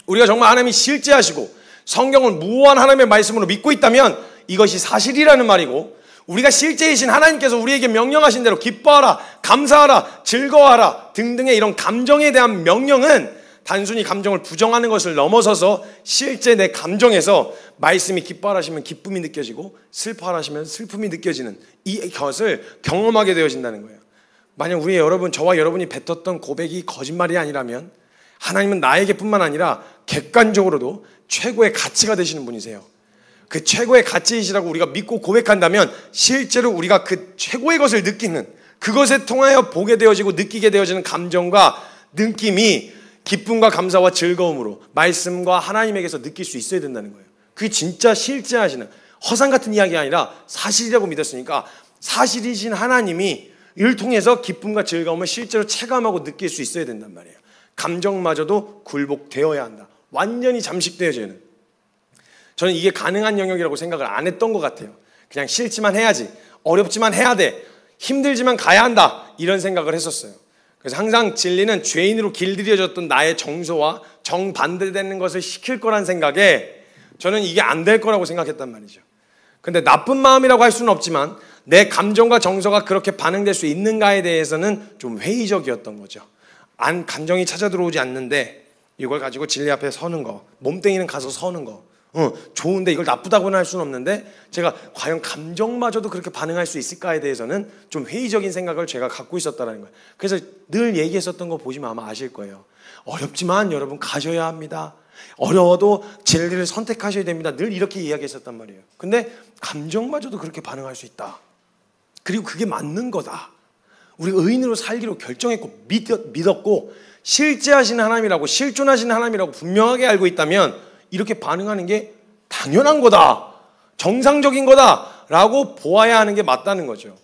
우리가 정말 하나님이 실제하시고 성경을 무한 하나님의 말씀으로 믿고 있다면 이것이 사실이라는 말이고, 우리가 실제이신 하나님께서 우리에게 명령하신 대로 기뻐하라, 감사하라, 즐거워하라 등등의 이런 감정에 대한 명령은 단순히 감정을 부정하는 것을 넘어서서 실제 내 감정에서 말씀이 기뻐하라 하시면 기쁨이 느껴지고 슬퍼하라 하시면 슬픔이 느껴지는 이것을 경험하게 되어진다는 거예요. 만약 우리 여러분, 저와 여러분이 뱉었던 고백이 거짓말이 아니라면 하나님은 나에게뿐만 아니라 객관적으로도 최고의 가치가 되시는 분이세요. 그 최고의 가치이시라고 우리가 믿고 고백한다면 실제로 우리가 그 최고의 것을 느끼는, 그것에 통하여 보게 되어지고 느끼게 되어지는 감정과 느낌이 기쁨과 감사와 즐거움으로 말씀과 하나님에게서 느낄 수 있어야 된다는 거예요. 그게 진짜 실제하시는, 허상 같은 이야기가 아니라 사실이라고 믿었으니까 사실이신 하나님이 이를 통해서 기쁨과 즐거움을 실제로 체감하고 느낄 수 있어야 된단 말이에요. 감정마저도 굴복되어야 한다. 완전히 잠식되어지는. 저는 이게 가능한 영역이라고 생각을 안 했던 것 같아요. 그냥 싫지만 해야지, 어렵지만 해야 돼, 힘들지만 가야 한다, 이런 생각을 했었어요. 그래서 항상 진리는 죄인으로 길들여졌던 나의 정서와 정반대되는 것을 시킬 거란 생각에 저는 이게 안 될 거라고 생각했단 말이죠. 근데 나쁜 마음이라고 할 수는 없지만 내 감정과 정서가 그렇게 반응될 수 있는가에 대해서는 좀 회의적이었던 거죠. 감정이 찾아 들어오지 않는데 이걸 가지고 진리 앞에 서는 거, 몸뚱이는 가서 서는 거, 좋은데 이걸 나쁘다고는 할 수는 없는데 제가 과연 감정마저도 그렇게 반응할 수 있을까에 대해서는 좀 회의적인 생각을 제가 갖고 있었다는 거예요. 그래서 늘 얘기했었던 거 보시면 아마 아실 거예요. 어렵지만 여러분 가셔야 합니다. 어려워도 진리를 선택하셔야 됩니다. 늘 이렇게 이야기했었단 말이에요. 근데 감정마저도 그렇게 반응할 수 있다. 그리고 그게 맞는 거다. 우리 의인으로 살기로 결정했고 믿었고 실제하시는 하나님이라고, 실존하시는 하나님이라고 분명하게 알고 있다면 이렇게 반응하는 게 당연한 거다, 정상적인 거다라고 보아야 하는 게 맞다는 거죠.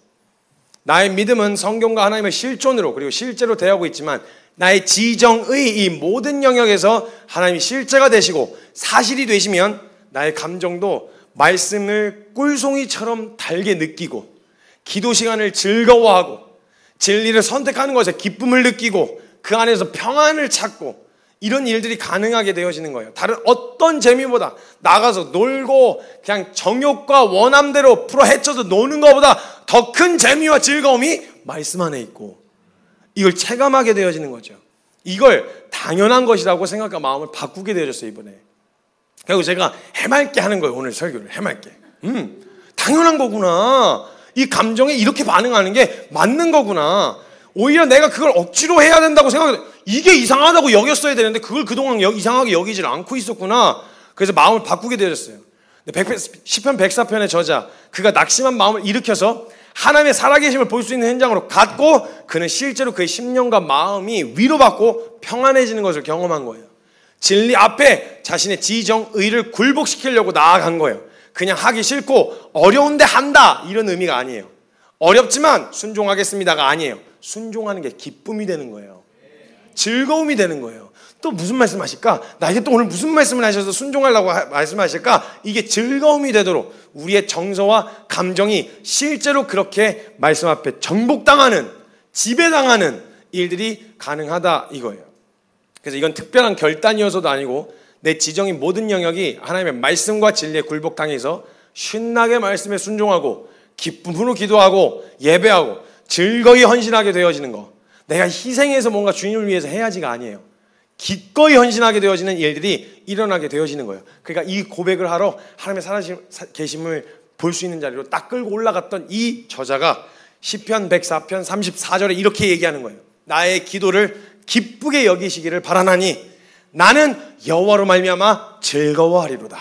나의 믿음은 성경과 하나님의 실존으로 그리고 실제로 대하고 있지만 나의 지정의 이 모든 영역에서 하나님이 실제가 되시고 사실이 되시면 나의 감정도 말씀을 꿀송이처럼 달게 느끼고 기도 시간을 즐거워하고 진리를 선택하는 것에 기쁨을 느끼고 그 안에서 평안을 찾고 이런 일들이 가능하게 되어지는 거예요. 다른 어떤 재미보다 나가서 놀고 그냥 정욕과 원함대로 풀어 헤쳐서 노는 것보다 더 큰 재미와 즐거움이 말씀 안에 있고 이걸 체감하게 되어지는 거죠. 이걸 당연한 것이라고 생각과 마음을 바꾸게 되어졌어요, 이번에. 그리고 제가 해맑게 하는 거예요, 오늘 설교를. 해맑게. 당연한 거구나. 이 감정에 이렇게 반응하는 게 맞는 거구나. 오히려 내가 그걸 억지로 해야 된다고 생각해요. 이게 이상하다고 여겼어야 되는데 그걸 그동안 이상하게 여기질 않고 있었구나. 그래서 마음을 바꾸게 되어졌어요. 시편 104편의 저자, 그가 낙심한 마음을 일으켜서 하나님의 살아계심을 볼 수 있는 현장으로 갔고 그는 실제로 그의 심령과 마음이 위로받고 평안해지는 것을 경험한 거예요. 진리 앞에 자신의 지정의를 굴복시키려고 나아간 거예요. 그냥 하기 싫고 어려운데 한다 이런 의미가 아니에요. 어렵지만 순종하겠습니다가 아니에요. 순종하는 게 기쁨이 되는 거예요. 즐거움이 되는 거예요. 또 무슨 말씀하실까? 나에게 또 오늘 무슨 말씀을 하셔서 순종하려고 말씀하실까? 이게 즐거움이 되도록 우리의 정서와 감정이 실제로 그렇게 말씀 앞에 정복당하는, 지배당하는 일들이 가능하다 이거예요. 그래서 이건 특별한 결단이어서도 아니고 내 지정인 모든 영역이 하나님의 말씀과 진리에 굴복당해서 신나게 말씀에 순종하고 기쁨으로 기도하고 예배하고 즐거이 헌신하게 되어지는 거. 내가 희생해서 뭔가 주님을 위해서 해야지가 아니에요. 기꺼이 헌신하게 되어지는 일들이 일어나게 되어지는 거예요. 그러니까 이 고백을 하러 하나님의 살아계심을 볼 수 있는 자리로 딱 끌고 올라갔던 이 저자가 시편 104편 34절에 이렇게 얘기하는 거예요. 나의 기도를 기쁘게 여기시기를 바라나니 나는 여호와로 말미암아 즐거워하리로다.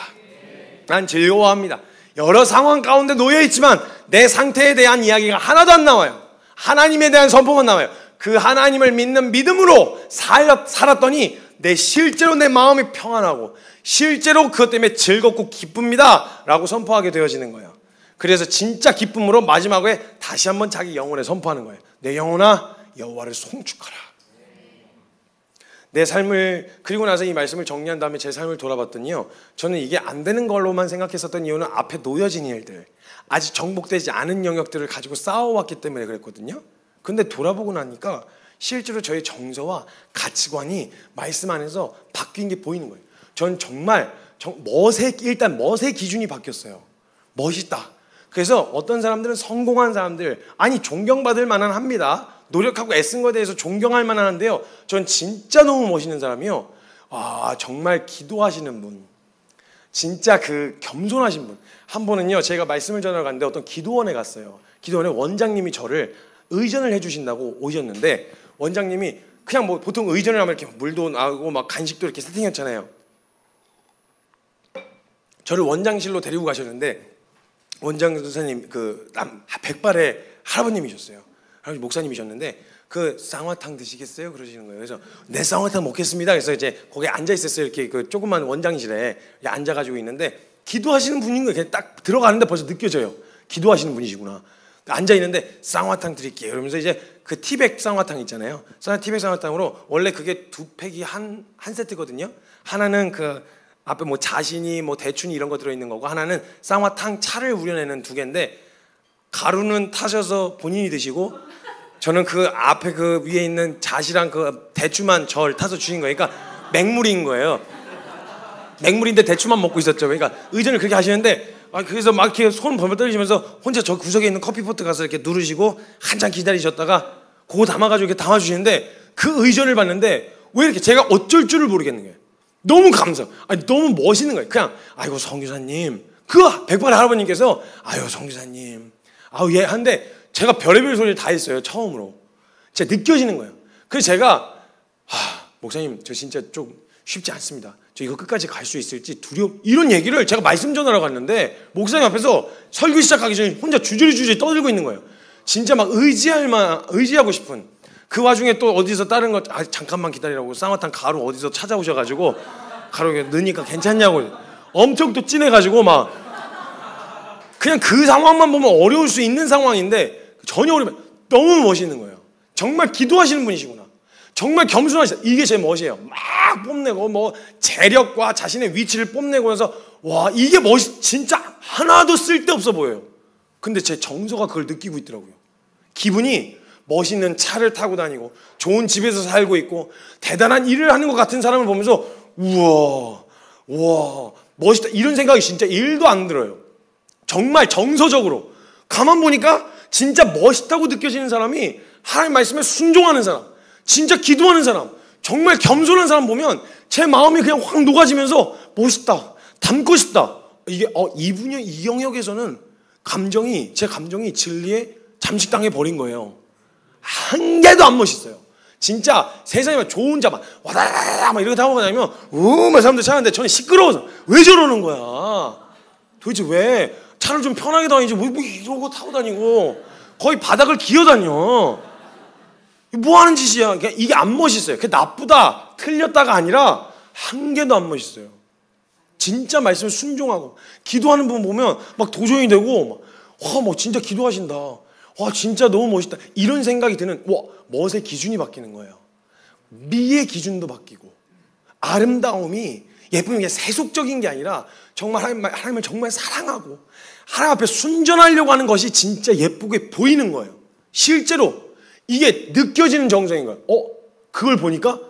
난 즐거워합니다. 여러 상황 가운데 놓여있지만 내 상태에 대한 이야기가 하나도 안 나와요. 하나님에 대한 선포만 나와요. 그 하나님을 믿는 믿음으로 살았더니 실제로 내 마음이 평안하고 실제로 그것 때문에 즐겁고 기쁩니다 라고 선포하게 되어지는 거예요. 그래서 진짜 기쁨으로 마지막에 다시 한번 자기 영혼에 선포하는 거예요. 내 영혼아 여호와를 송축하라. 내 삶을, 그리고 나서 이 말씀을 정리한 다음에 제 삶을 돌아봤더니요, 저는 이게 안 되는 걸로만 생각했었던 이유는 앞에 놓여진 일들, 아직 정복되지 않은 영역들을 가지고 싸워왔기 때문에 그랬거든요. 근데 돌아보고 나니까 실제로 저의 정서와 가치관이 말씀 안에서 바뀐 게 보이는 거예요. 전 정말 일단 멋의 기준이 바뀌었어요. 멋있다. 그래서 어떤 사람들은 성공한 사람들, 아니 존경받을 만한 합니다. 노력하고 애쓴 것에 대해서 존경할 만한데요, 전 진짜 너무 멋있는 사람이요, 정말 기도하시는 분, 진짜 그 겸손하신 분. 한 번은요, 제가 말씀을 전하러 갔는데 어떤 기도원에 갔어요. 기도원에 원장님이 저를 의전을 해주신다고 오셨는데, 원장님이 그냥 뭐 보통 의전을 하면 이렇게 물도 나오고 막 간식도 이렇게 세팅했잖아요. 저를 원장실로 데리고 가셨는데, 원장 선생님 백발의 할아버님이셨어요. 할아버지 목사님이셨는데, 그 쌍화탕 드시겠어요? 그러시는 거예요. 그래서 네, 쌍화탕 먹겠습니다. 그래서 이제 거기에 앉아 있었어요. 이렇게 그 조그만 원장실에 앉아가지고 있는데, 기도하시는 분인 거예요. 그냥 딱 들어가는데 벌써 느껴져요. 기도하시는 분이시구나. 앉아 있는데 쌍화탕 드릴게요. 그러면서 이제 그 티백 쌍화탕 있잖아요. 티백 쌍화탕으로 원래 그게 두 팩이 한 세트거든요. 하나는 그 앞에 뭐 자신이 뭐 대춘이 이런 거 들어있는 거고, 하나는 쌍화탕 차를 우려내는 두 개인데, 가루는 타셔서 본인이 드시고 저는 그 앞에 그 위에 있는 잣이랑 그 대추만 절 타서 주신 거예요. 그러니까 맹물인 거예요. 맹물인데 대추만 먹고 있었죠. 그러니까 의전을 그렇게 하시는데, 그래서 막 이렇게 손 벌벌 떨리시면서 혼자 저 구석에 있는 커피포트 가서 이렇게 누르시고 한참 기다리셨다가 그거 담아가지고 이렇게 담아주시는데, 그 의전을 봤는데 왜 이렇게 제가 어쩔 줄을 모르겠는 거예요. 너무 너무 멋있는 거예요. 그냥 아이고 성교사님, 그 백발 할아버님께서 아유 성교사님, 예 한데 제가 별의별 소리를 다 했어요. 처음으로 제가 느껴지는 거예요. 그래서 제가 목사님 저 진짜 좀 쉽지 않습니다. 저 이거 끝까지 갈 수 있을지 이런 얘기를 제가 말씀 전하러 갔는데, 목사님 앞에서 설교 시작하기 전에 혼자 주저리 떠들고 있는 거예요. 진짜 막 의지하고 싶은, 그 와중에 또 어디서 다른 거 잠깐만 기다리라고 쌍화탕 가루 어디서 찾아오셔가지고 가루 넣으니까 괜찮냐고 엄청 또 찐해가지고 막 그냥 그 상황만 보면 어려울 수 있는 상황인데 전혀 너무 멋있는 거예요. 정말 기도하시는 분이시구나. 정말 겸손하시다. 이게 제 멋이에요. 막 뽐내고 뭐 재력과 자신의 위치를 뽐내고 해서 와 이게 진짜 하나도 쓸데없어 보여요. 근데 제 정서가 그걸 느끼고 있더라고요. 기분이 멋있는 차를 타고 다니고 좋은 집에서 살고 있고 대단한 일을 하는 것 같은 사람을 보면서 우와 멋있다 이런 생각이 진짜 1도 안 들어요. 정말 정서적으로 가만 보니까 진짜 멋있다고 느껴지는 사람이 하나님 말씀에 순종하는 사람, 진짜 기도하는 사람, 정말 겸손한 사람 보면 제 마음이 그냥 확 녹아지면서 멋있다, 닮고 싶다. 이게 이 영역에서는 제 감정이 진리에 잠식당해 버린 거예요. 한 개도 안 멋있어요. 진짜 세상에 막 좋은 자 막 와다다다 막 이렇게 타고 다니면 막 사람들 찾는데 저는 시끄러워서 왜 저러는 거야? 도대체 왜 차를 좀 편하게 다니지 뭐 이러고 타고 다니고 거의 바닥을 기어다녀. 뭐 하는 짓이야? 이게 안 멋있어요. 그게 나쁘다, 틀렸다가 아니라 한 개도 안 멋있어요. 진짜 말씀을 순종하고 기도하는 분 보면 막 도전이 되고 막 진짜 기도하신다. 와 진짜 너무 멋있다. 이런 생각이 드는 멋의 기준이 바뀌는 거예요. 미의 기준도 바뀌고 아름다움이 예쁨이 세속적인 게 아니라 정말 하나님을 정말 사랑하고 하나님 앞에 순전하려고 하는 것이 진짜 예쁘게 보이는 거예요. 실제로 이게 느껴지는 정성인 거예요. 그걸 보니까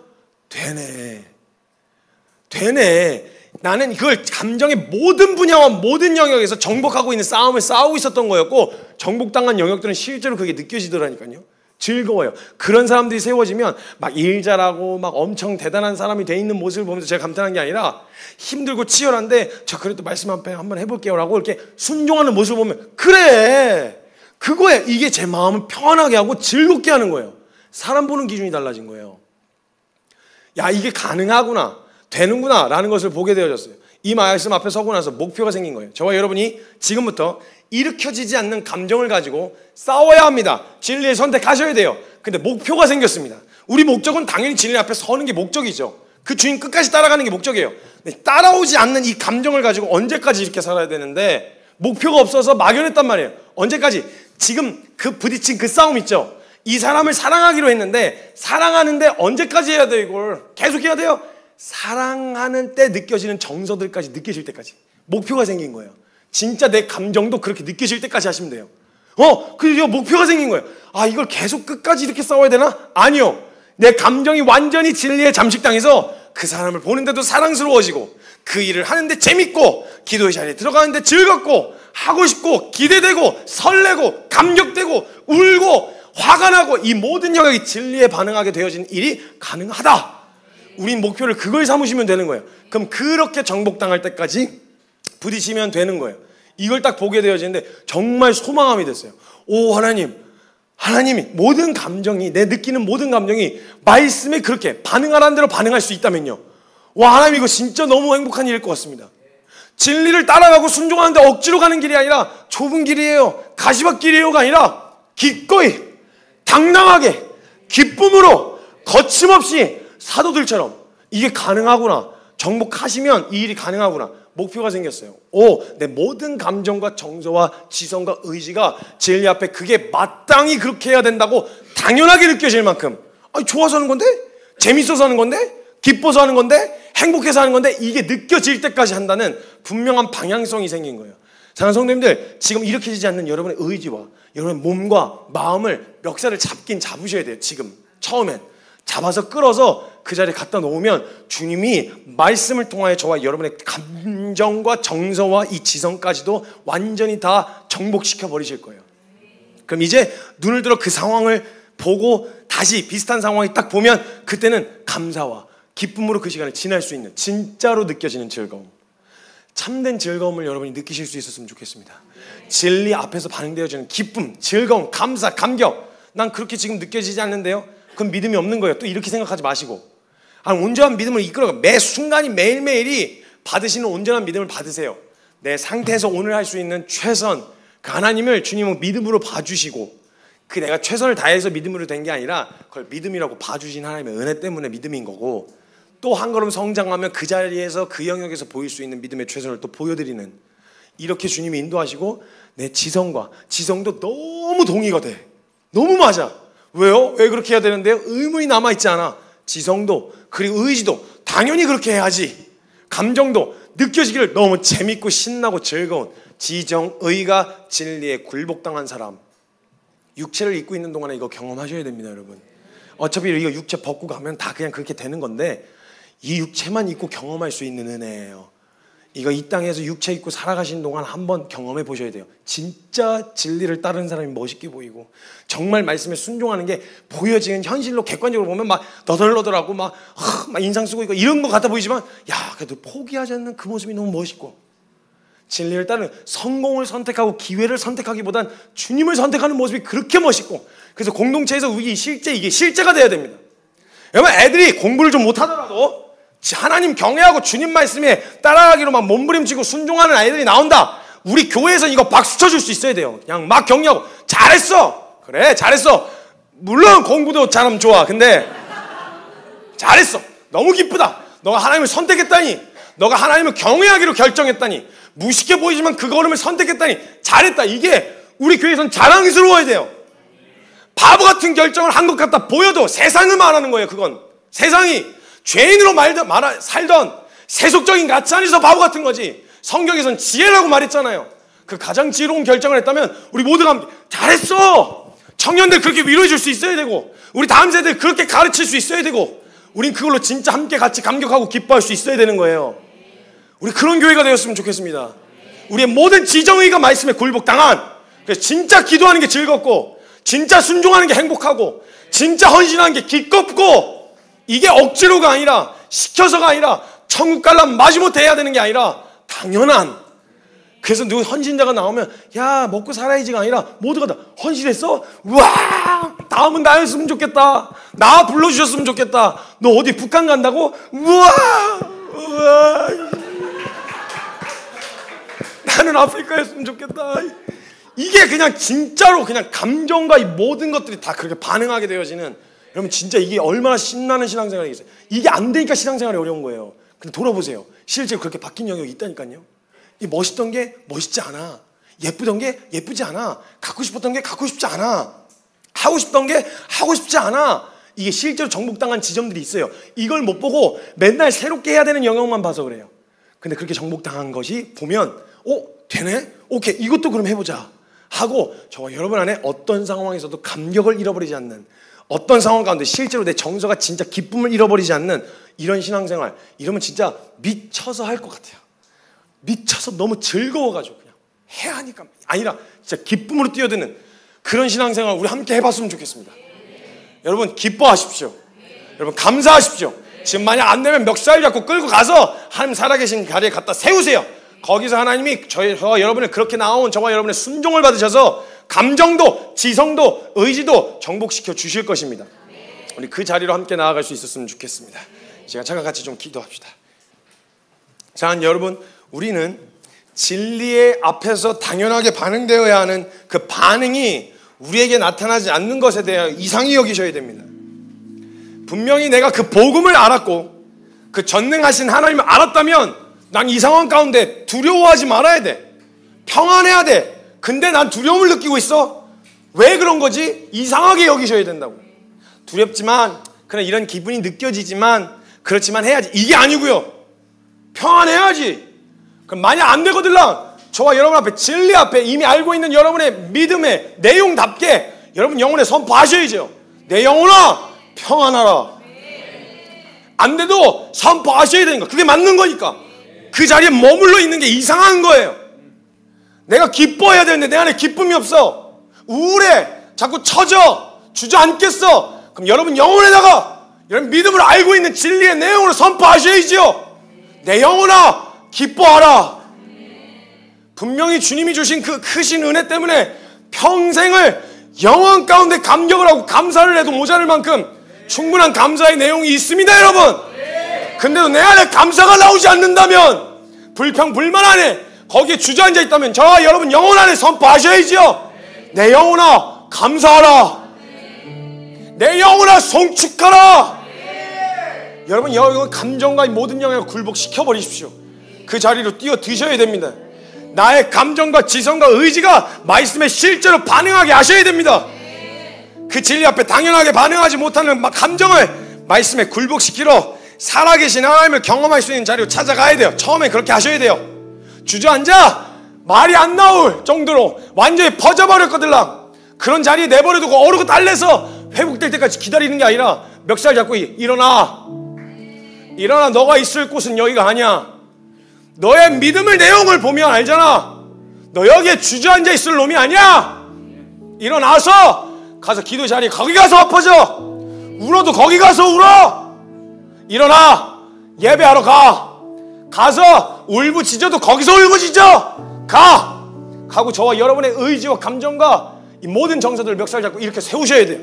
되네. 나는 그걸 감정의 모든 분야와 모든 영역에서 정복하고 있는 싸움을 싸우고 있었던 거였고 정복당한 영역들은 실제로 그게 느껴지더라니까요. 즐거워요. 그런 사람들이 세워지면 막 일 잘하고 막 엄청 대단한 사람이 돼 있는 모습을 보면서 제가 감탄한 게 아니라 힘들고 치열한데 저 그래도 말씀 한번 해볼게요 라고 이렇게 순종하는 모습을 보면 그래 그거에 이게 제 마음을 편하게 하고 즐겁게 하는 거예요. 사람 보는 기준이 달라진 거예요. 야 이게 가능하구나 되는구나 라는 것을 보게 되어졌어요. 이 말씀 앞에 서고 나서 목표가 생긴 거예요. 저와 여러분이 지금부터 일으켜지지 않는 감정을 가지고 싸워야 합니다. 진리를 선택하셔야 돼요. 근데 목표가 생겼습니다. 우리 목적은 당연히 진리 앞에 서는 게 목적이죠. 그 주인 끝까지 따라가는 게 목적이에요. 근데 따라오지 않는 이 감정을 가지고 언제까지 이렇게 살아야 되는데 목표가 없어서 막연했단 말이에요. 언제까지? 지금 그 부딪힌 그 싸움 있죠. 이 사람을 사랑하기로 했는데 사랑하는데 언제까지 해야 돼요? 이걸 계속 해야 돼요? 사랑하는 때 느껴지는 정서들까지 느껴질 때까지 목표가 생긴 거예요. 진짜 내 감정도 그렇게 느껴질 때까지 하시면 돼요. 그래서 목표가 생긴 거예요. 아 이걸 계속 끝까지 이렇게 싸워야 되나? 아니요. 내 감정이 완전히 진리에 잠식당해서 그 사람을 보는데도 사랑스러워지고 그 일을 하는데 재밌고 기도의 자리에 들어가는데 즐겁고 하고 싶고 기대되고 설레고 감격되고 울고 화가 나고 이 모든 영역이 진리에 반응하게 되어진 일이 가능하다. 우린 목표를 그걸 삼으시면 되는 거예요. 그럼 그렇게 정복당할 때까지 부딪히면 되는 거예요. 이걸 딱 보게 되어지는데 정말 소망함이 됐어요. 오 하나님이 모든 감정이 내 느끼는 모든 감정이 말씀에 그렇게 반응하라는 대로 반응할 수 있다면요. 와 하나님 이거 진짜 너무 행복한 일일 것 같습니다. 진리를 따라가고 순종하는데 억지로 가는 길이 아니라 좁은 길이에요. 가시밭길이에요가 아니라 기꺼이 당당하게 기쁨으로 거침없이 사도들처럼 이게 가능하구나. 정복하시면 이 일이 가능하구나. 목표가 생겼어요. 내 모든 감정과 정서와 지성과 의지가 진리 앞에 그게 마땅히 그렇게 해야 된다고 당연하게 느껴질 만큼 좋아서 하는 건데? 재밌어서 하는 건데? 기뻐서 하는 건데? 행복해서 하는 건데? 이게 느껴질 때까지 한다는 분명한 방향성이 생긴 거예요. 사랑하는 성도님들, 지금 일으켜지지 않는 여러분의 의지와 여러분의 몸과 마음을 멱살을 잡긴 잡으셔야 돼요. 지금 처음엔 잡아서 끌어서 그 자리에 갖다 놓으면 주님이 말씀을 통하여 저와 여러분의 감정과 정서와 이 지성까지도 완전히 다 정복시켜 버리실 거예요. 그럼 이제 눈을 들어 그 상황을 보고 다시 비슷한 상황이 딱 보면 그때는 감사와 기쁨으로 그 시간을 지날 수 있는 진짜로 느껴지는 즐거움, 참된 즐거움을 여러분이 느끼실 수 있었으면 좋겠습니다. 진리 앞에서 반응되어지는 기쁨, 즐거움, 감사, 감격. 난 그렇게 지금 느껴지지 않는데요. 그건 믿음이 없는 거예요. 또 이렇게 생각하지 마시고 온전한 믿음을 이끌어가 매 순간이 매일매일이 받으시는 온전한 믿음을 받으세요. 내 상태에서 오늘 할 수 있는 최선, 그 하나님을 주님은 믿음으로 봐주시고 그 내가 최선을 다해서 믿음으로 된 게 아니라 그걸 믿음이라고 봐주신 하나님의 은혜 때문에 믿음인 거고, 또 한 걸음 성장하면 그 자리에서 그 영역에서 보일 수 있는 믿음의 최선을 또 보여드리는, 이렇게 주님이 인도하시고 내 지성도 너무 동의가 돼. 너무 맞아. 왜요? 왜 그렇게 해야 되는데요? 의문이 남아있지 않아. 지성도 그리고 의지도 당연히 그렇게 해야지. 감정도 느껴지기를 너무 재밌고 신나고 즐거운 지정의가 진리에 굴복당한 사람, 육체를 입고 있는 동안에 이거 경험하셔야 됩니다. 여러분, 어차피 이거 육체 벗고 가면 다 그냥 그렇게 되는 건데 이 육체만 입고 경험할 수 있는 은혜예요. 이거 이 땅에서 육체 입고 살아가시는 동안 한번 경험해 보셔야 돼요. 진짜 진리를 따르는 사람이 멋있게 보이고 정말 말씀에 순종하는 게 보여지는, 현실로 객관적으로 보면 막 너덜너덜하고 막 인상 쓰고 있고 이런 것 같아 보이지만, 야 그래도 포기하지 않는 그 모습이 너무 멋있고, 진리를 따르는, 성공을 선택하고 기회를 선택하기보단 주님을 선택하는 모습이 그렇게 멋있고, 그래서 공동체에서 이게 실제가 돼야 됩니다. 여러분, 애들이 공부를 좀 못하더라도 하나님 경외하고 주님 말씀에 따라가기로 막 몸부림치고 순종하는 아이들이 나온다. 우리 교회에서 이거 박수 쳐줄 수 있어야 돼요. 그냥 막 격려하고 잘했어. 그래 잘했어. 물론 공부도 잘하면 좋아. 근데 잘했어. 너무 기쁘다. 너가 하나님을 선택했다니. 너가 하나님을 경외하기로 결정했다니. 무식해 보이지만 그 걸음을 선택했다니 잘했다. 이게 우리 교회에서는 자랑스러워야 돼요. 바보 같은 결정을 한 것 같다 보여도 세상을 말하는 거예요. 그건 세상이 죄인으로 살던 세속적인 가치 안에서 바보 같은 거지. 성경에서는 지혜라고 말했잖아요. 그 가장 지혜로운 결정을 했다면 우리 모두가 잘했어. 청년들 그렇게 위로해 줄 수 있어야 되고, 우리 다음 세대 그렇게 가르칠 수 있어야 되고, 우린 그걸로 진짜 함께 같이 감격하고 기뻐할 수 있어야 되는 거예요. 우리 그런 교회가 되었으면 좋겠습니다. 우리의 모든 지정의가 말씀에 굴복당한, 그래서 진짜 기도하는 게 즐겁고 진짜 순종하는 게 행복하고 진짜 헌신하는 게 기껍고 이게 억지로가 아니라 시켜서가 아니라 천국 가려면 마지못해 해야 되는 게 아니라 당연한. 그래서 누구 헌신자가 나오면 야 먹고 살아야지가 아니라 모두가 다 헌신했어? 우와 다음은 나였으면 좋겠다. 나 불러주셨으면 좋겠다. 너 어디 북한 간다고? 우와 나는 아프리카였으면 좋겠다. 이게 그냥 진짜로 그냥 감정과 이 모든 것들이 다 그렇게 반응하게 되어지는, 여러분 진짜 이게 얼마나 신나는 신앙생활이겠어요. 이게 안 되니까 신앙생활이 어려운 거예요. 근데 돌아보세요. 실제로 그렇게 바뀐 영역이 있다니까요. 이 멋있던 게 멋있지 않아. 예쁘던 게 예쁘지 않아. 갖고 싶었던 게 갖고 싶지 않아. 하고 싶던 게 하고 싶지 않아. 이게 실제로 정복당한 지점들이 있어요. 이걸 못 보고 맨날 새롭게 해야 되는 영역만 봐서 그래요. 근데 그렇게 정복당한 것이 보면 되네? 오케이 이것도 그럼 해보자 하고 저와 여러분 안에 어떤 상황에서도 감격을 잃어버리지 않는, 어떤 상황 가운데 실제로 내 정서가 진짜 기쁨을 잃어버리지 않는 이런 신앙생활, 이러면 진짜 미쳐서 할 것 같아요. 미쳐서 너무 즐거워가지고 그냥 해야 하니까 아니라 진짜 기쁨으로 뛰어드는 그런 신앙생활 우리 함께 해봤으면 좋겠습니다. 여러분 기뻐하십시오. 여러분 감사하십시오. 지금 만약 안 되면 멱살 잡고 끌고 가서 하나님 살아계신 자리에 갖다 세우세요. 거기서 하나님이 저와 여러분을 그렇게 나온 저와 여러분의 순종을 받으셔서 감정도 지성도 의지도 정복시켜 주실 것입니다. 우리 그 자리로 함께 나아갈 수 있었으면 좋겠습니다. 제가 잠깐 같이 좀 기도합시다. 자, 여러분 우리는 진리의 앞에서 당연하게 반응되어야 하는 그 반응이 우리에게 나타나지 않는 것에 대해 이상히 여기셔야 됩니다. 분명히 내가 그 복음을 알았고 그 전능하신 하나님을 알았다면 난 이 상황 가운데 두려워하지 말아야 돼. 평안해야 돼. 근데 난 두려움을 느끼고 있어. 왜 그런 거지? 이상하게 여기셔야 된다고. 두렵지만 그런 이런 기분이 느껴지지만 그렇지만 해야지. 이게 아니고요. 평안해야지. 그럼 만약 안 되거들랑 저와 여러분 앞에 진리 앞에 이미 알고 있는 여러분의 믿음의 내용답게 여러분 영혼에 선포하셔야죠. 내 영혼아 평안하라. 안 돼도 선포하셔야 되는 거. 그게 맞는 거니까. 그 자리에 머물러 있는 게 이상한 거예요. 내가 기뻐해야 되는데 내 안에 기쁨이 없어. 우울해. 자꾸 처져. 주저앉겠어. 그럼 여러분 영혼에다가 여러분 믿음을 알고 있는 진리의 내용으로 선포하셔야지요. 내 영혼아 기뻐하라. 분명히 주님이 주신 그 크신 은혜 때문에 평생을 영혼 가운데 감격을 하고 감사를 해도 모자랄 만큼 충분한 감사의 내용이 있습니다, 여러분. 근데도 내 안에 감사가 나오지 않는다면, 불평 불만 안에 거기에 주저앉아 있다면 저와 여러분 영혼 안에 선포하셔야지요. 내 영혼아 감사하라. 내 영혼아 송축하라. 여러분 여러분 감정과 모든 영역을 굴복시켜 버리십시오. 그 자리로 뛰어드셔야 됩니다. 나의 감정과 지성과 의지가 말씀에 실제로 반응하게 하셔야 됩니다. 그 진리 앞에 당연하게 반응하지 못하는 감정을 말씀에 굴복시키러 살아계신 하나님을 경험할 수 있는 자리로 찾아가야 돼요. 처음에 그렇게 하셔야 돼요. 주저앉아 말이 안 나올 정도로 완전히 퍼져버렸거들랑 그런 자리에 내버려두고 어르고 달래서 회복될 때까지 기다리는 게 아니라 멱살 잡고 일어나 너가 있을 곳은 여기가 아니야. 너의 믿음의 내용을 보면 알잖아. 너 여기에 주저앉아 있을 놈이 아니야. 일어나서 가서 기도 자리에 거기 가서 엎어져. 울어도 거기 가서 울어. 일어나 예배하러 가서 울부짖어도 거기서 울부짖어. 가고 저와 여러분의 의지와 감정과 이 모든 정서들을 멱살 잡고 이렇게 세우셔야 돼요.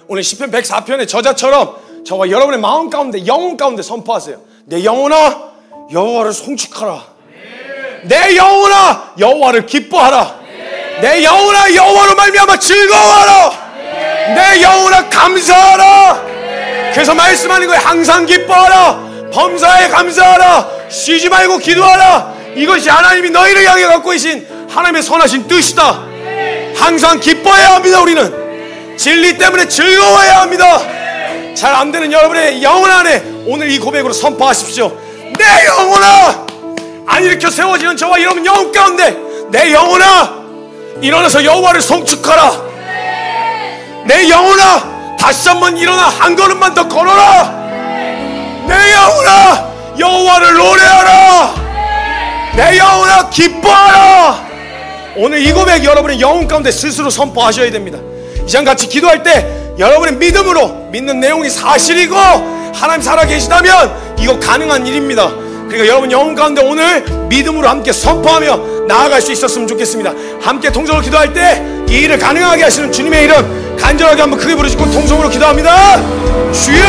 오늘 시편 104편의 저자처럼 저와 여러분의 마음 가운데 영혼 가운데 선포하세요. 내 영혼아 여호와를 송축하라. 내 영혼아 여호와를 기뻐하라. 내 영혼아 여호와로 말미암아 즐거워하라. 내 영혼아 감사하라. 그래서 말씀하는 거예요. 항상 기뻐하라. 범사에 감사하라. 쉬지 말고 기도하라. 이것이 하나님이 너희를 향해 갖고 계신 하나님의 선하신 뜻이다. 항상 기뻐해야 합니다. 우리는 진리 때문에 즐거워해야 합니다. 잘 안되는 여러분의 영혼 안에 오늘 이 고백으로 선포하십시오. 내 영혼아 안 일으켜 세워지는 저와 여러분 영혼 가운데 내 영혼아 일어나서 여호와를 송축하라. 내 영혼아 다시 한번 일어나 한 걸음만 더 걸어라. 내 영혼아 여호와를 노래하라. 내 영혼아 기뻐하라. 오늘 이 고백 여러분의 영혼 가운데 스스로 선포하셔야 됩니다. 이 시간 같이 기도할 때 여러분의 믿음으로 믿는 내용이 사실이고 하나님 살아계시다면 이거 가능한 일입니다. 그러니까 여러분 영혼 가운데 오늘 믿음으로 함께 선포하며 나아갈 수 있었으면 좋겠습니다. 함께 통성으로 기도할 때 이 일을 가능하게 하시는 주님의 이름 간절하게 한번 크게 부르시고 통성으로 기도합니다. 주여!